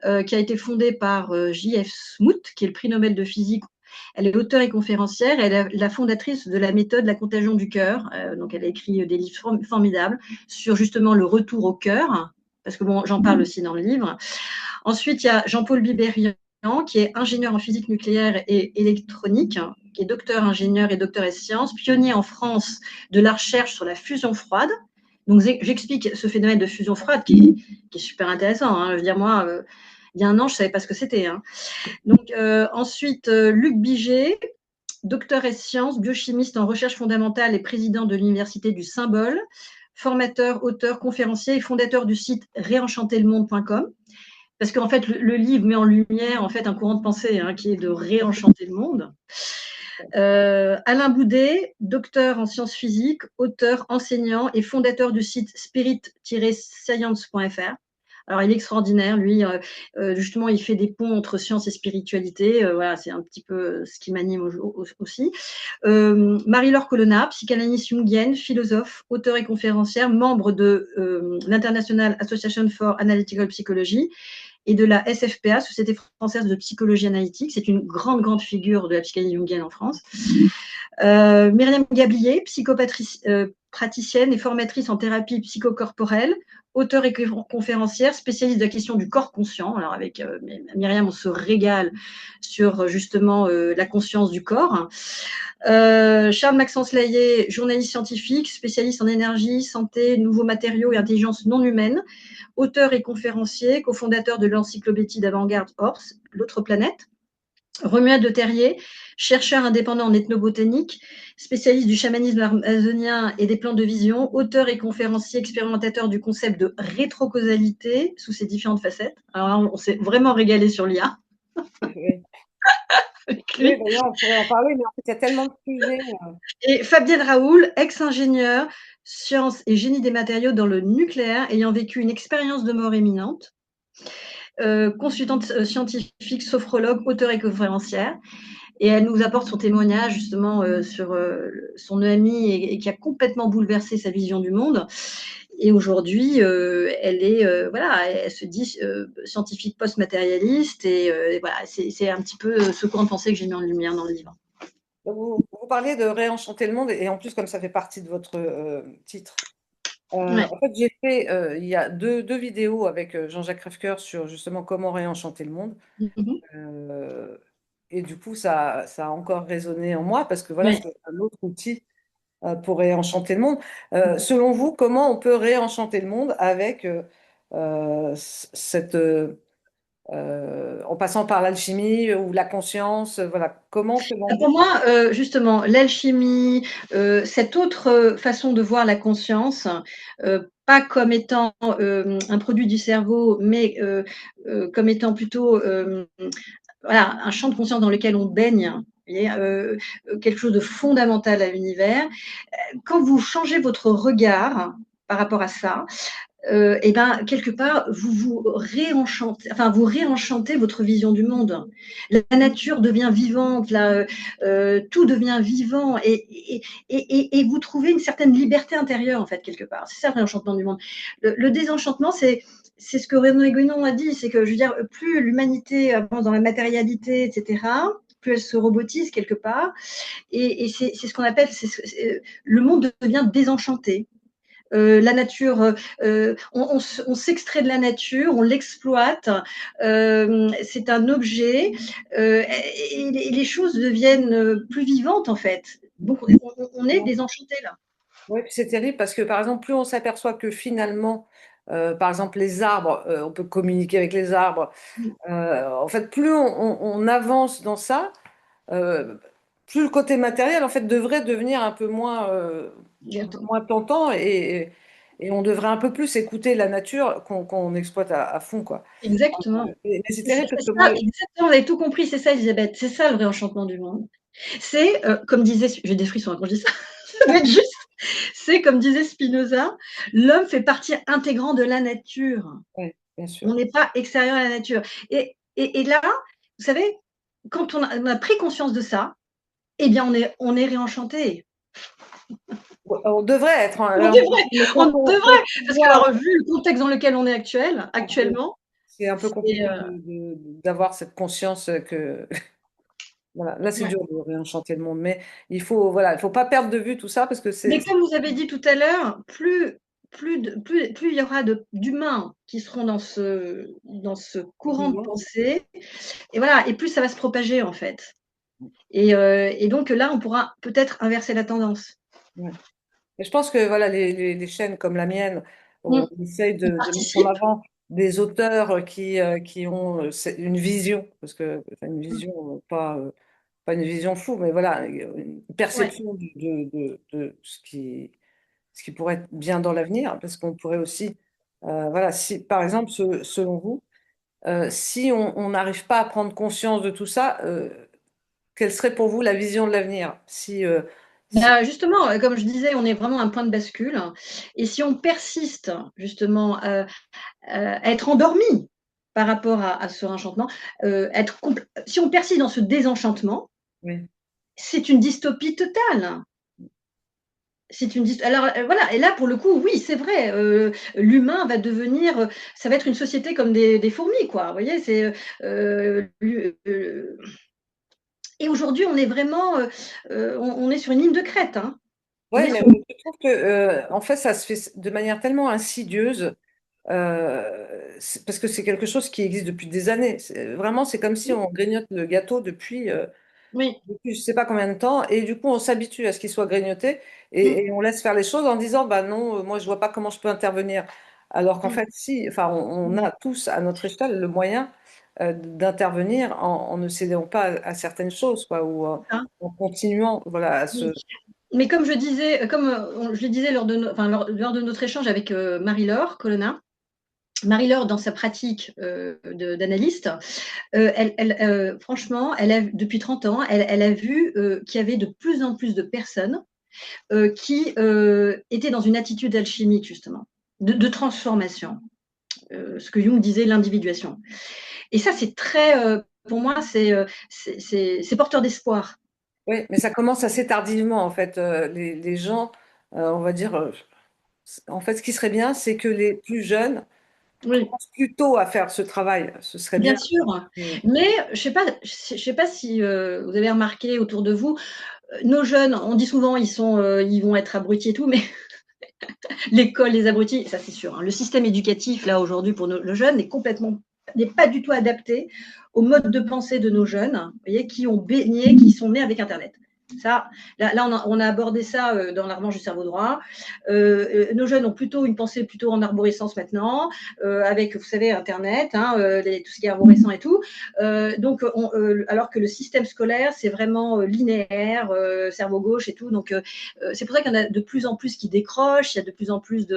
qui a été fondée par J.F. Smoot, qui est le prix Nobel de physique. Elle est auteure et conférencière. Elle est la fondatrice de la méthode La contagion du cœur. Donc, elle a écrit des livres formidables sur justement le retour au cœur, parce que bon, j'en parle aussi dans le livre. Ensuite, il y a Jean-Paul Bibérian, qui est ingénieur en physique nucléaire et électronique, qui est docteur ingénieur et docteur en sciences, pionnier en France de la recherche sur la fusion froide. Donc, j'explique ce phénomène de fusion froide qui est super intéressant. Hein. Je veux dire, moi, il y a un an, je ne savais pas ce que c'était. Hein. Donc, ensuite, Luc Biget, docteur en sciences, biochimiste en recherche fondamentale et président de l'Université du Symbole, formateur, auteur, conférencier et fondateur du site réenchanterlemonde.com. Parce qu'en fait, le livre met en lumière en fait un courant de pensée hein, qui est de réenchanter le monde. Alain Boudet, docteur en sciences physiques, auteur, enseignant et fondateur du site spirit-science.fr. Alors, il est extraordinaire, lui. Justement, il fait des ponts entre science et spiritualité. Voilà, c'est un petit peu ce qui m'anime aussi. Marie-Laure Colonna, psychanalyste jungienne, philosophe, auteure et conférencière, membre de l'International Association for Analytical Psychology et de la SFPA, Société française de psychologie analytique. C'est une grande, grande figure de la psychanalyse jungienne en France. Myriam Gablier, psychopraticienne et formatrice en thérapie psychocorporelle, auteure et conférencière, spécialiste de la question du corps conscient. Alors avec Myriam, on se régale sur justement la conscience du corps. Charles-Maxence Laillé, journaliste scientifique, spécialiste en énergie, santé, nouveaux matériaux et intelligence non humaine, auteur et conférencier, cofondateur de l'encyclopédie d'avant-garde Ors, l'autre planète. Romuald de Terrier, chercheur indépendant en ethnobotanique, spécialiste du chamanisme amazonien et des plantes de vision, auteur et conférencier expérimentateur du concept de rétrocausalité sous ses différentes facettes. Alors on s'est vraiment régalé sur l'IA Oui, avec oui, lui. d'ailleurs, on pourrait en parler, mais en fait, il y a tellement de sujets. Et Fabienne Raoul, ex-ingénieure, sciences et génie des matériaux dans le nucléaire, ayant vécu une expérience de mort imminente. Consultante scientifique, sophrologue, auteure et conférencière. Et elle nous apporte son témoignage justement sur son amie et qui a complètement bouleversé sa vision du monde. Et aujourd'hui, elle se dit scientifique post-matérialiste. Et voilà, c'est un petit peu ce courant de pensée que j'ai mis en lumière dans le livre. Vous parlez de réenchanter le monde, et en plus, comme ça fait partie de votre titre. Ouais. En fait, j'ai fait, il y a deux vidéos avec Jean-Jacques Crèvecoeur sur justement comment réenchanter le monde. Mhm. Euh, et du coup, ça a encore résonné en moi parce que voilà, Ouais. c'est un autre outil pour réenchanter le monde. Selon vous, comment on peut réenchanter le monde avec en passant par l'alchimie ou la conscience, voilà, comment selon Pour vous? moi, justement, l'alchimie, cette autre façon de voir la conscience, pas comme étant un produit du cerveau, mais comme étant plutôt voilà, un champ de conscience dans lequel on baigne, et, quelque chose de fondamental à l'univers. Quand vous changez votre regard par rapport à ça, et ben quelque part vous réenchantez, enfin vous réenchantez votre vision du monde. La nature devient vivante, tout devient vivant, et vous trouvez une certaine liberté intérieure en fait quelque part. C'est ça le réenchantement du monde. Le désenchantement, c'est ce que René Guénon a dit, c'est que je veux dire, plus l'humanité avance dans la matérialité, etc., plus elle se robotise quelque part, et c'est ce qu'on appelle, le monde devient désenchanté. La nature, on s'extrait de la nature, on l'exploite, c'est un objet, et les choses deviennent plus vivantes en fait. Donc on est désenchanté là. Oui, puis c'est terrible parce que, par exemple, plus on s'aperçoit que finalement, par exemple, les arbres, on peut communiquer avec les arbres. En fait, plus on avance dans ça, euh, plus le côté matériel, en fait, devrait devenir un peu moins tentant et on devrait un peu plus écouter la nature qu'on exploite à fond, quoi. Exactement. Mais c'est C'est terrible parce que moi, ça, exactement, vous avez tout compris, c'est ça Elisabeth, c'est ça le réenchantement du monde. C'est, comme disait, j'ai des frissons quand je dis ça, ça doit être juste, c'est comme disait Spinoza, l'homme fait partie intégrante de la nature. ouais, bien On sûr. n'est pas extérieur à la nature. Et là, vous savez, quand on a pris conscience de ça, eh bien, on est réenchanté. On devrait être, On hein, devrait, mais on quand devrait, on parce que voit, alors, vu le contexte dans lequel on est actuellement, c'est un peu c'est, compliqué d'avoir cette conscience que voilà, là c'est ouais. dur de réenchanter le monde, mais il faut pas perdre de vue tout ça parce que Mais comme vous avez dit tout à l'heure, plus il y aura d'humains qui seront dans ce courant de pensée, et voilà, et plus ça va se propager en fait. Et donc là, on pourra peut-être inverser la tendance. ouais. Et je pense que voilà, les chaînes comme la mienne, Mmh. on essaye Ils de mettre en participent. avant des auteurs qui ont une vision, parce que enfin, une vision, pas une vision floue, mais voilà, une Ouais. perception de ce qui pourrait être bien dans l'avenir, parce qu'on pourrait aussi, voilà, si par exemple, selon vous, si on n'arrive pas à prendre conscience de tout ça, quelle serait pour vous la vision de l'avenir? Si, Bah, justement, comme je disais, on est vraiment à un point de bascule, et si on persiste justement, à être endormi par rapport à ce réenchantement, si on persiste dans ce désenchantement, oui. c'est une dystopie totale. C'est une dys Alors, voilà, et là, pour le coup, oui, c'est vrai, l'humain va devenir, ça va être une société comme des fourmis, quoi. Vous voyez? Et aujourd'hui, on est vraiment, on est sur une ligne de crête, hein. On Oui, est mais sur je trouve que en fait, ça se fait de manière tellement insidieuse parce que c'est quelque chose qui existe depuis des années. Vraiment, c'est comme si on grignote le gâteau oui, depuis je sais pas combien de temps, et du coup, on s'habitue à ce qu'il soit grignoté mmh, et on laisse faire les choses en disant, bah non, moi, je vois pas comment je peux intervenir. Alors qu'en mmh, fait, si, enfin, on a tous à notre échelle le moyen d'intervenir en ne cédant pas à certaines choses, quoi, ou c'est ça, en continuant, voilà, à oui. se. Mais comme je disais, comme, je le disais lors de notre échange avec, Marie-Laure Colonna. Marie-Laure, dans sa pratique, d'analyste, franchement, elle a depuis 30 ans, elle a vu, qu'il y avait de plus en plus de personnes, qui, étaient dans une attitude alchimique justement, de transformation, ce que Jung disait l'individuation. Et ça, c'est très, pour moi, c'est porteur d'espoir. Oui, mais ça commence assez tardivement, en fait. Les gens, on va dire, en fait, ce qui serait bien, c'est que les plus jeunes Oui. commencent plus tôt à faire ce travail. Ce serait bien. Bien sûr, mais je sais pas si, vous avez remarqué autour de vous, nos jeunes, on dit souvent ils vont être abrutis et tout, mais l'école les abrutis, ça c'est sûr, hein. Le système éducatif là aujourd'hui pour le jeune n'est pas du tout adapté au mode de pensée de nos jeunes, vous voyez, qui ont baigné, qui sont nés avec Internet. Ça, là on a abordé ça dans la revanche du cerveau droit. Nos jeunes ont plutôt une pensée plutôt en arborescence maintenant, avec, vous savez, Internet, hein, tout ce qui est arborescent et tout. Alors que le système scolaire, c'est vraiment linéaire, cerveau gauche et tout. Donc, c'est pour ça qu'il y en a de plus en plus qui décrochent. Il y a de plus en plus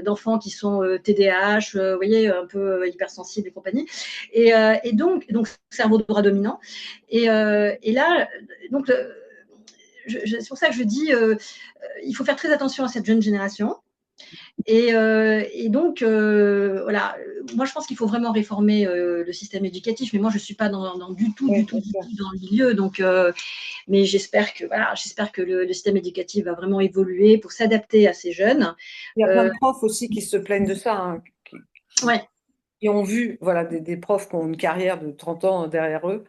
d'enfants qui sont TDAH, vous voyez, un peu hypersensibles et compagnie. Donc, cerveau droit dominant. Et là, donc, c'est pour ça que je dis, il faut faire très attention à cette jeune génération. Et donc, voilà, moi je pense qu'il faut vraiment réformer le système éducatif, mais moi je ne suis pas du tout, Oui, du tout, bien du sûr. tout dans le milieu. Donc, mais j'espère que le système éducatif va vraiment évoluer pour s'adapter à ces jeunes. Il y a plein Euh, de profs aussi qui se plaignent de ça, hein, ouais. qui ont vu, voilà, des profs qui ont une carrière de 30 ans derrière eux,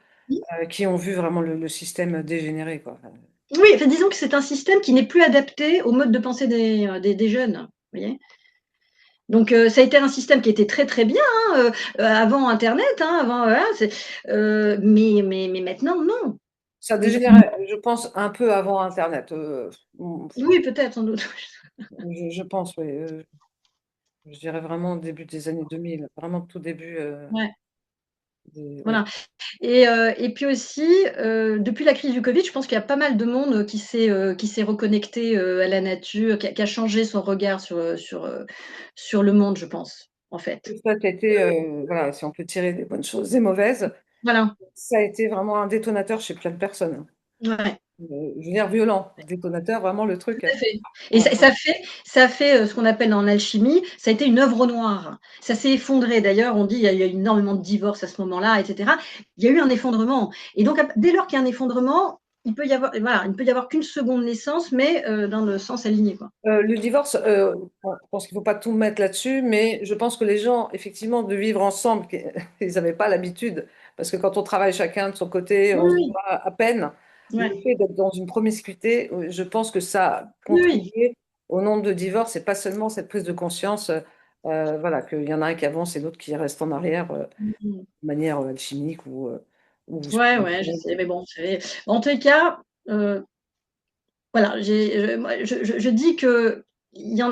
qui ont vu vraiment le système dégénérer, quoi. Oui, enfin, disons que c'est un système qui n'est plus adapté au mode de pensée des jeunes. Vous voyez. Donc, ça a été un système qui était très très bien, hein, avant Internet, hein, avant, voilà, mais maintenant, non. Ça Donc, dégénérait, je pense, un peu avant Internet. oui, peut-être, sans doute. Je pense, oui. Je dirais vraiment au début des années 2000, vraiment tout début. Ouais, Ouais. voilà. Et puis aussi, depuis la crise du Covid, je pense qu'il y a pas mal de monde qui s'est reconnecté à la nature, qui a changé son regard sur le monde, je pense, en fait. Tout ça a été, voilà, si on peut tirer des bonnes choses, des mauvaises, Voilà. ça a été vraiment un détonateur chez plein de personnes. Ouais. Je veux dire violent, détonateur, vraiment le truc. Tout à fait. Et Ouais. ça fait ce qu'on appelle en alchimie, ça a été une œuvre noire. Ça s'est effondré. D'ailleurs, on dit il y a eu énormément de divorces à ce moment-là, etc. Il y a eu un effondrement. Et donc, dès lors qu'il y a un effondrement, il peut y avoir qu'une seconde naissance, mais dans le sens aligné, quoi. Le divorce, bon, je pense qu'il ne faut pas tout mettre là-dessus, mais je pense que les gens, effectivement, de vivre ensemble, ils n'avaient pas l'habitude, parce que quand on travaille chacun de son côté, on se Oui, voit à peine. Le oui, fait d'être dans une promiscuité, je pense que ça a oui, oui. contribué au nombre de divorces, et pas seulement cette prise de conscience, voilà, qu'il y en a un qui avance et l'autre qui reste en arrière, Mhm. de manière alchimique ou Ouais, ouais, je spirituelle. sais, mais bon, vous savez. En tout cas, voilà, moi, je dis que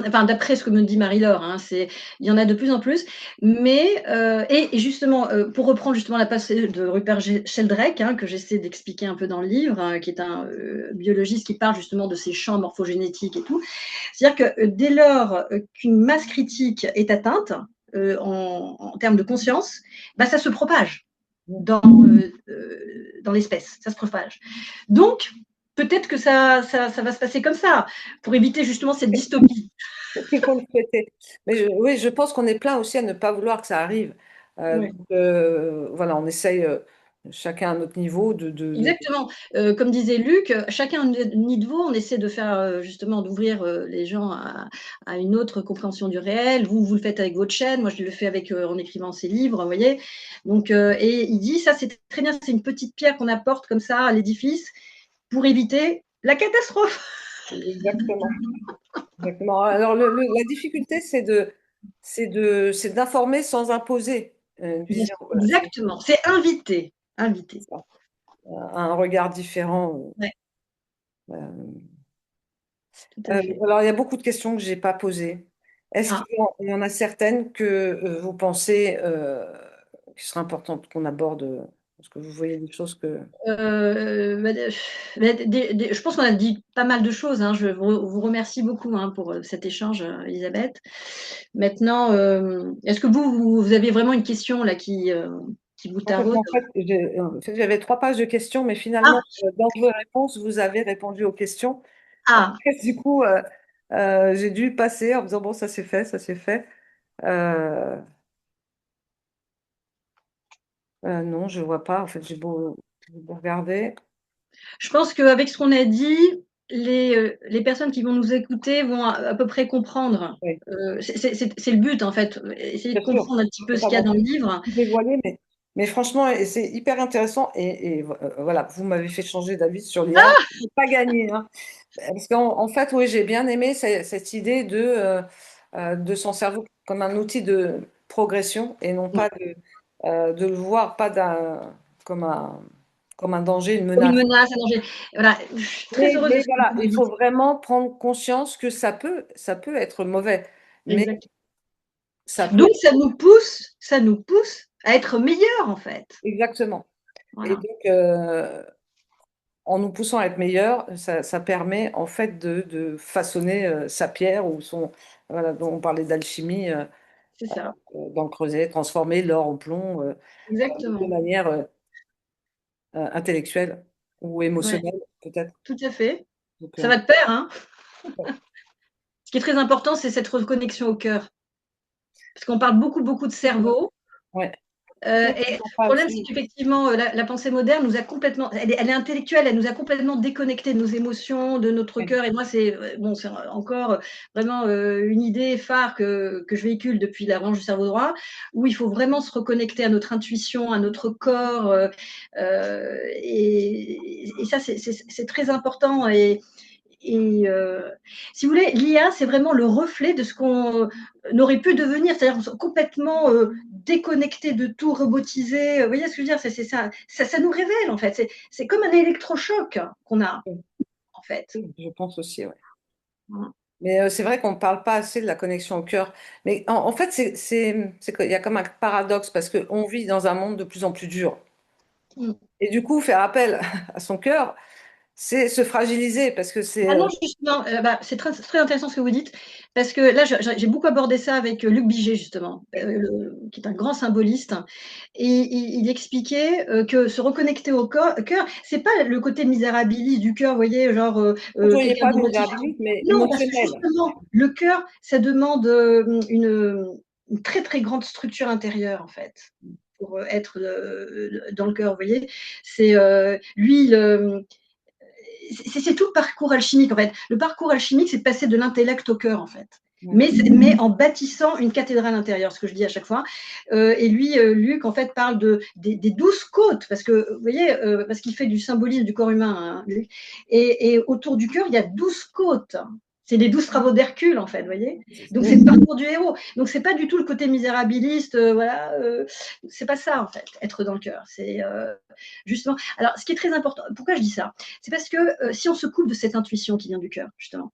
enfin, d'après ce que me dit Marie-Laure, hein, il y en a de plus en plus, mais et justement, pour reprendre justement la passée de Rupert Sheldrake, hein, que j'essaie d'expliquer un peu dans le livre, qui est un biologiste qui parle justement de ces champs morphogénétiques et tout. C'est-à-dire que dès lors qu'une masse critique est atteinte en termes de conscience, bah, ça se propage dans l'espèce, ça se propage. Donc, peut-être que ça va se passer comme ça, pour éviter justement cette dystopie. Il faut le souhaiter. Mais oui, je pense qu'on est plein aussi à ne pas vouloir que ça arrive. Ouais. Donc, voilà, on essaye chacun à notre niveau Exactement. Comme disait Luc, chacun à notre niveau, on essaie de faire justement d'ouvrir les gens à une autre compréhension du réel. Vous le faites avec votre chaîne, moi je le fais avec en écrivant ces livres, vous voyez. Donc, et il dit ça, c'est très bien, c'est une petite pierre qu'on apporte comme ça à l'édifice pour éviter la catastrophe. Exactement. Exactement. Alors, la difficulté, c'est d'informer sans imposer une vision. Voilà, Exactement. C'est inviter, inviter. ça. Un regard différent. Ouais, euh, tout à fait. alors, il y a beaucoup de questions que je n'ai pas posées. Est-ce Ah. qu'il y en a certaines que vous pensez qu'il serait important qu'on aborde? Parce que vous voyez des choses que... Bah, je pense qu'on a dit pas mal de choses, hein. Je vous remercie beaucoup, hein, pour cet échange, Elisabeth. Maintenant, est-ce que vous avez vraiment une question là qui vous taraude? En fait, j'avais 3 pages de questions, mais Ah, finalement, dans vos réponses, vous avez répondu aux questions. ah, Du coup, j'ai dû passer en me disant, bon, ça c'est fait, ça c'est fait. Euh, non, je vois pas. En fait, j'ai beau regarder. je pense qu'avec ce qu'on a dit, les personnes qui vont nous écouter vont à peu près comprendre. Oui, C'est le but en fait, essayer de bien sûr. comprendre un petit peu Faut ce pas qu'il y a non dans le plus livre. tout dévoiler, mais franchement, et c'est hyper intéressant. Voilà, vous m'avez fait changer d'avis sur l'IA. C'est pas gagné, hein. Parce qu'en fait, oui, j'ai bien aimé cette idée de son cerveau comme un outil de progression et non pas de le voir pas comme comme un danger, une Comme une menace. menace, un danger. Voilà, je suis très heureuse de Mais ce que voilà, vous il dites. faut vraiment prendre conscience que ça peut être mauvais, mais Exact. ça peut Donc être ça nous pousse à être meilleurs, en fait. exactement. Et Voilà, donc, en nous poussant à être meilleurs, ça permet en fait de façonner sa pierre ou son, voilà, dont on parlait d'alchimie c'est ça. dans le creuset, transformer l'or en plomb de Exactement. manière intellectuelle ou Ouais, émotionnelle peut-être. tout à fait. Donc, Ça va de pair, hein. Ce qui est très important, c'est cette reconnexion au cœur. Parce qu'on parle beaucoup, beaucoup de cerveau. ouais. Et le Pas problème, c'est aussi. qu'effectivement, la pensée moderne nous a complètement elle est intellectuelle, elle nous a complètement déconnectés de nos émotions, de notre Ouais. cœur et moi, c'est, bon, c'est encore, vraiment, une idée phare que je véhicule depuis la branche du cerveau droit, où il faut vraiment se reconnecter à notre intuition, à notre corps, et ça, c'est très important et si vous voulez, l'IA, c'est vraiment le reflet de ce qu'on aurait pu devenir, c'est-à-dire complètement déconnecté de tout, robotisé. Vous voyez ce que je veux dire? C'est ça, ça nous révèle en fait. C'est comme un électrochoc qu'on a en fait. Oui, je pense aussi, ouais. Voilà. Mais c'est vrai qu'on ne parle pas assez de la connexion au cœur. Mais en fait, c'est qu'il y a comme un paradoxe parce qu'on vit dans un monde de plus en plus dur. Mm. Et du coup, faire appel à son cœur, c'est se fragiliser parce que c'est Ah non, justement, bah, c'est très intéressant ce que vous dites, parce que là, j'ai beaucoup abordé ça avec Luc Biget, justement, qui est un grand symboliste. Et il expliquait que se reconnecter au cœur, c'est pas le côté misérabiliste du cœur, vous voyez, genre quand il n'y a quelqu'un pas de d'émotif. misérabilisme, mais Non, parce que émotionnel. justement, le cœur, ça demande une très très grande structure intérieure, en fait, pour être dans le cœur, vous voyez. C'est lui, c'est tout le parcours alchimique en fait. Le parcours alchimique, c'est de passer de l'intellect au cœur en fait. Ouais. Mais en bâtissant une cathédrale intérieure, ce que je dis à chaque fois. Et lui, Luc, en fait, parle des 12 côtes, parce que, vous voyez, parce qu'il fait du symbolisme du corps humain, hein, Luc. Et autour du cœur, il y a 12 côtes. C'est les 12 travaux d'Hercule, en fait, vous voyez. Donc, c'est Oui, le parcours du héros. Donc, c'est pas du tout le côté misérabiliste, voilà. C'est pas ça, en fait, être dans le cœur. C'est justement. Alors, ce qui est très important, pourquoi je dis ça? C'est parce que si on se coupe de cette intuition qui vient du cœur, justement,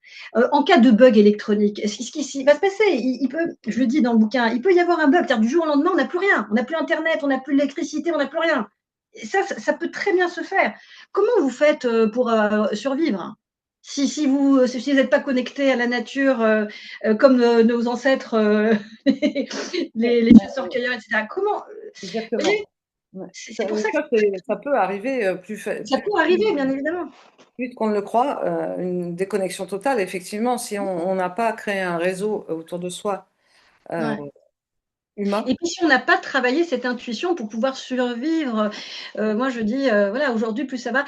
en cas de bug électronique, ce qui va se passer, il peut, je le dis dans le bouquin, il peut y avoir un bug, c'est-à-dire du jour au lendemain, on n'a plus rien, on n'a plus Internet, on n'a plus l'électricité, on n'a plus rien. Et ça peut très bien se faire. Comment vous faites pour survivre si vous n'êtes pas connecté à la nature comme nos ancêtres, les chasseurs-cueilleurs, etc. Comment vous exactement. voyez, Ouais. c'est pour ça que Ça peut arriver ça peut arriver, bien évidemment. plus vite qu'on ne le croit, une déconnexion totale. Effectivement, si on n'a pas créé un réseau autour de soi euh, Ouais. humain, Et puis si on n'a pas travaillé cette intuition pour pouvoir survivre, moi je dis, voilà, aujourd'hui plus ça va,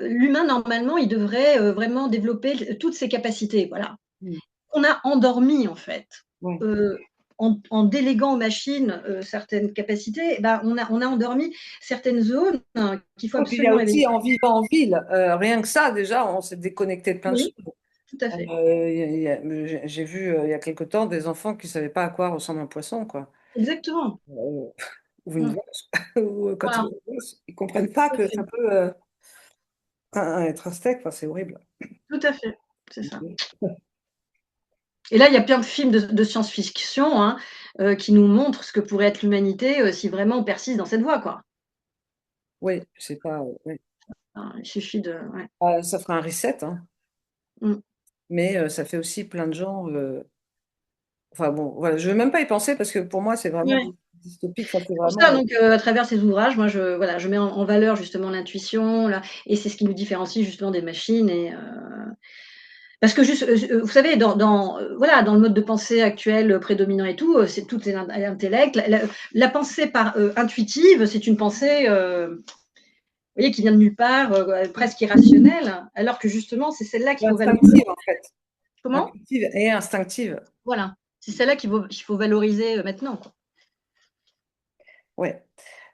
l'humain normalement il devrait, vraiment développer toutes ses capacités, voilà. mm, On a endormi en fait, ouais. heu, en déléguant aux machines, certaines capacités, bah, on a endormi certaines zones qu'il faut Et puis il y a absolument réveiller. aussi en vivant en ville, rien que ça, déjà, on s'est déconnecté de plein de choses. Oui, tout à fait. J'ai vu il y a quelque temps des enfants qui ne savaient pas à quoi ressemble un poisson, quoi. Exactement. Euh, ou une Mmh. vache. Ou quand ils Voilà, voient une vache, ils ne comprennent pas tout à que fait. ça peut être un steak. Enfin, c'est horrible. Tout à fait, c'est ça. Et là, il y a plein de films de science-fiction, hein, qui nous montrent ce que pourrait être l'humanité, si vraiment on persiste dans cette voie, quoi. Oui, c'est pas. Ouais. Hein, il suffit de ouais. Ça fera un reset, hein, Mmh. mais ça fait aussi plein de gens. Enfin bon, voilà, je ne veux même pas y penser parce que pour moi, c'est vraiment Ouais. dystopique. Ça, c'est Pour ça vraiment. donc à travers ces ouvrages, moi je voilà, je mets en valeur justement l'intuition, là et c'est ce qui nous différencie justement des machines et parce que juste, vous savez voilà, dans le mode de pensée actuel, prédominant et tout, c'est tout est l'intellect. La pensée intuitive, c'est une pensée, vous voyez, qui vient de nulle part, presque irrationnelle, alors que justement, c'est celle-là qu'il faut valoriser. Instinctive, en fait. Comment? Intuitive et instinctive. Voilà, c'est celle-là qu'il faut valoriser, maintenant, quoi. Ouais.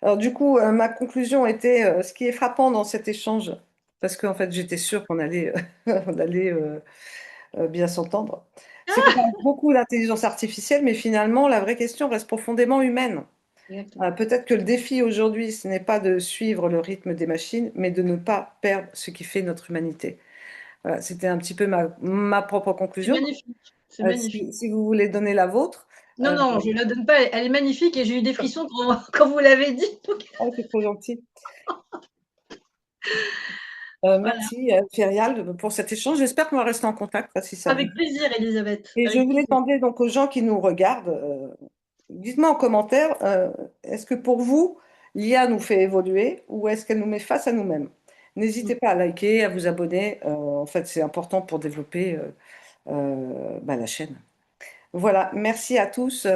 Alors du coup, ma conclusion était, ce qui est frappant dans cet échange, parce qu'en fait j'étais sûre qu'on allait, on allait bien s'entendre, c'est qu'on parle beaucoup d'intelligence artificielle, mais finalement la vraie question reste profondément humaine. exactement. Peut-être que le défi aujourd'hui, ce n'est pas de suivre le rythme des machines, mais de ne pas perdre ce qui fait notre humanité. Voilà, c'était un petit peu ma propre C'est conclusion. magnifique, c'est magnifique. Si vous voulez donner la vôtre, Non, euh, non, je ne la donne pas, elle est magnifique et j'ai eu des frissons quand, quand vous l'avez dit. Donc, oh, c'est trop gentil. voilà. Merci, Ferial, pour cet échange. J'espère qu'on va rester en contact, si ça vous Avec dit. plaisir, Elisabeth, Et je avec voulais plaisir. demander donc aux gens qui nous regardent, dites-moi en commentaire, est-ce que pour vous, l'IA nous fait évoluer ou est-ce qu'elle nous met face à nous-mêmes? N'hésitez pas à liker, à vous abonner. En fait, c'est important pour développer la chaîne. Voilà, merci à tous.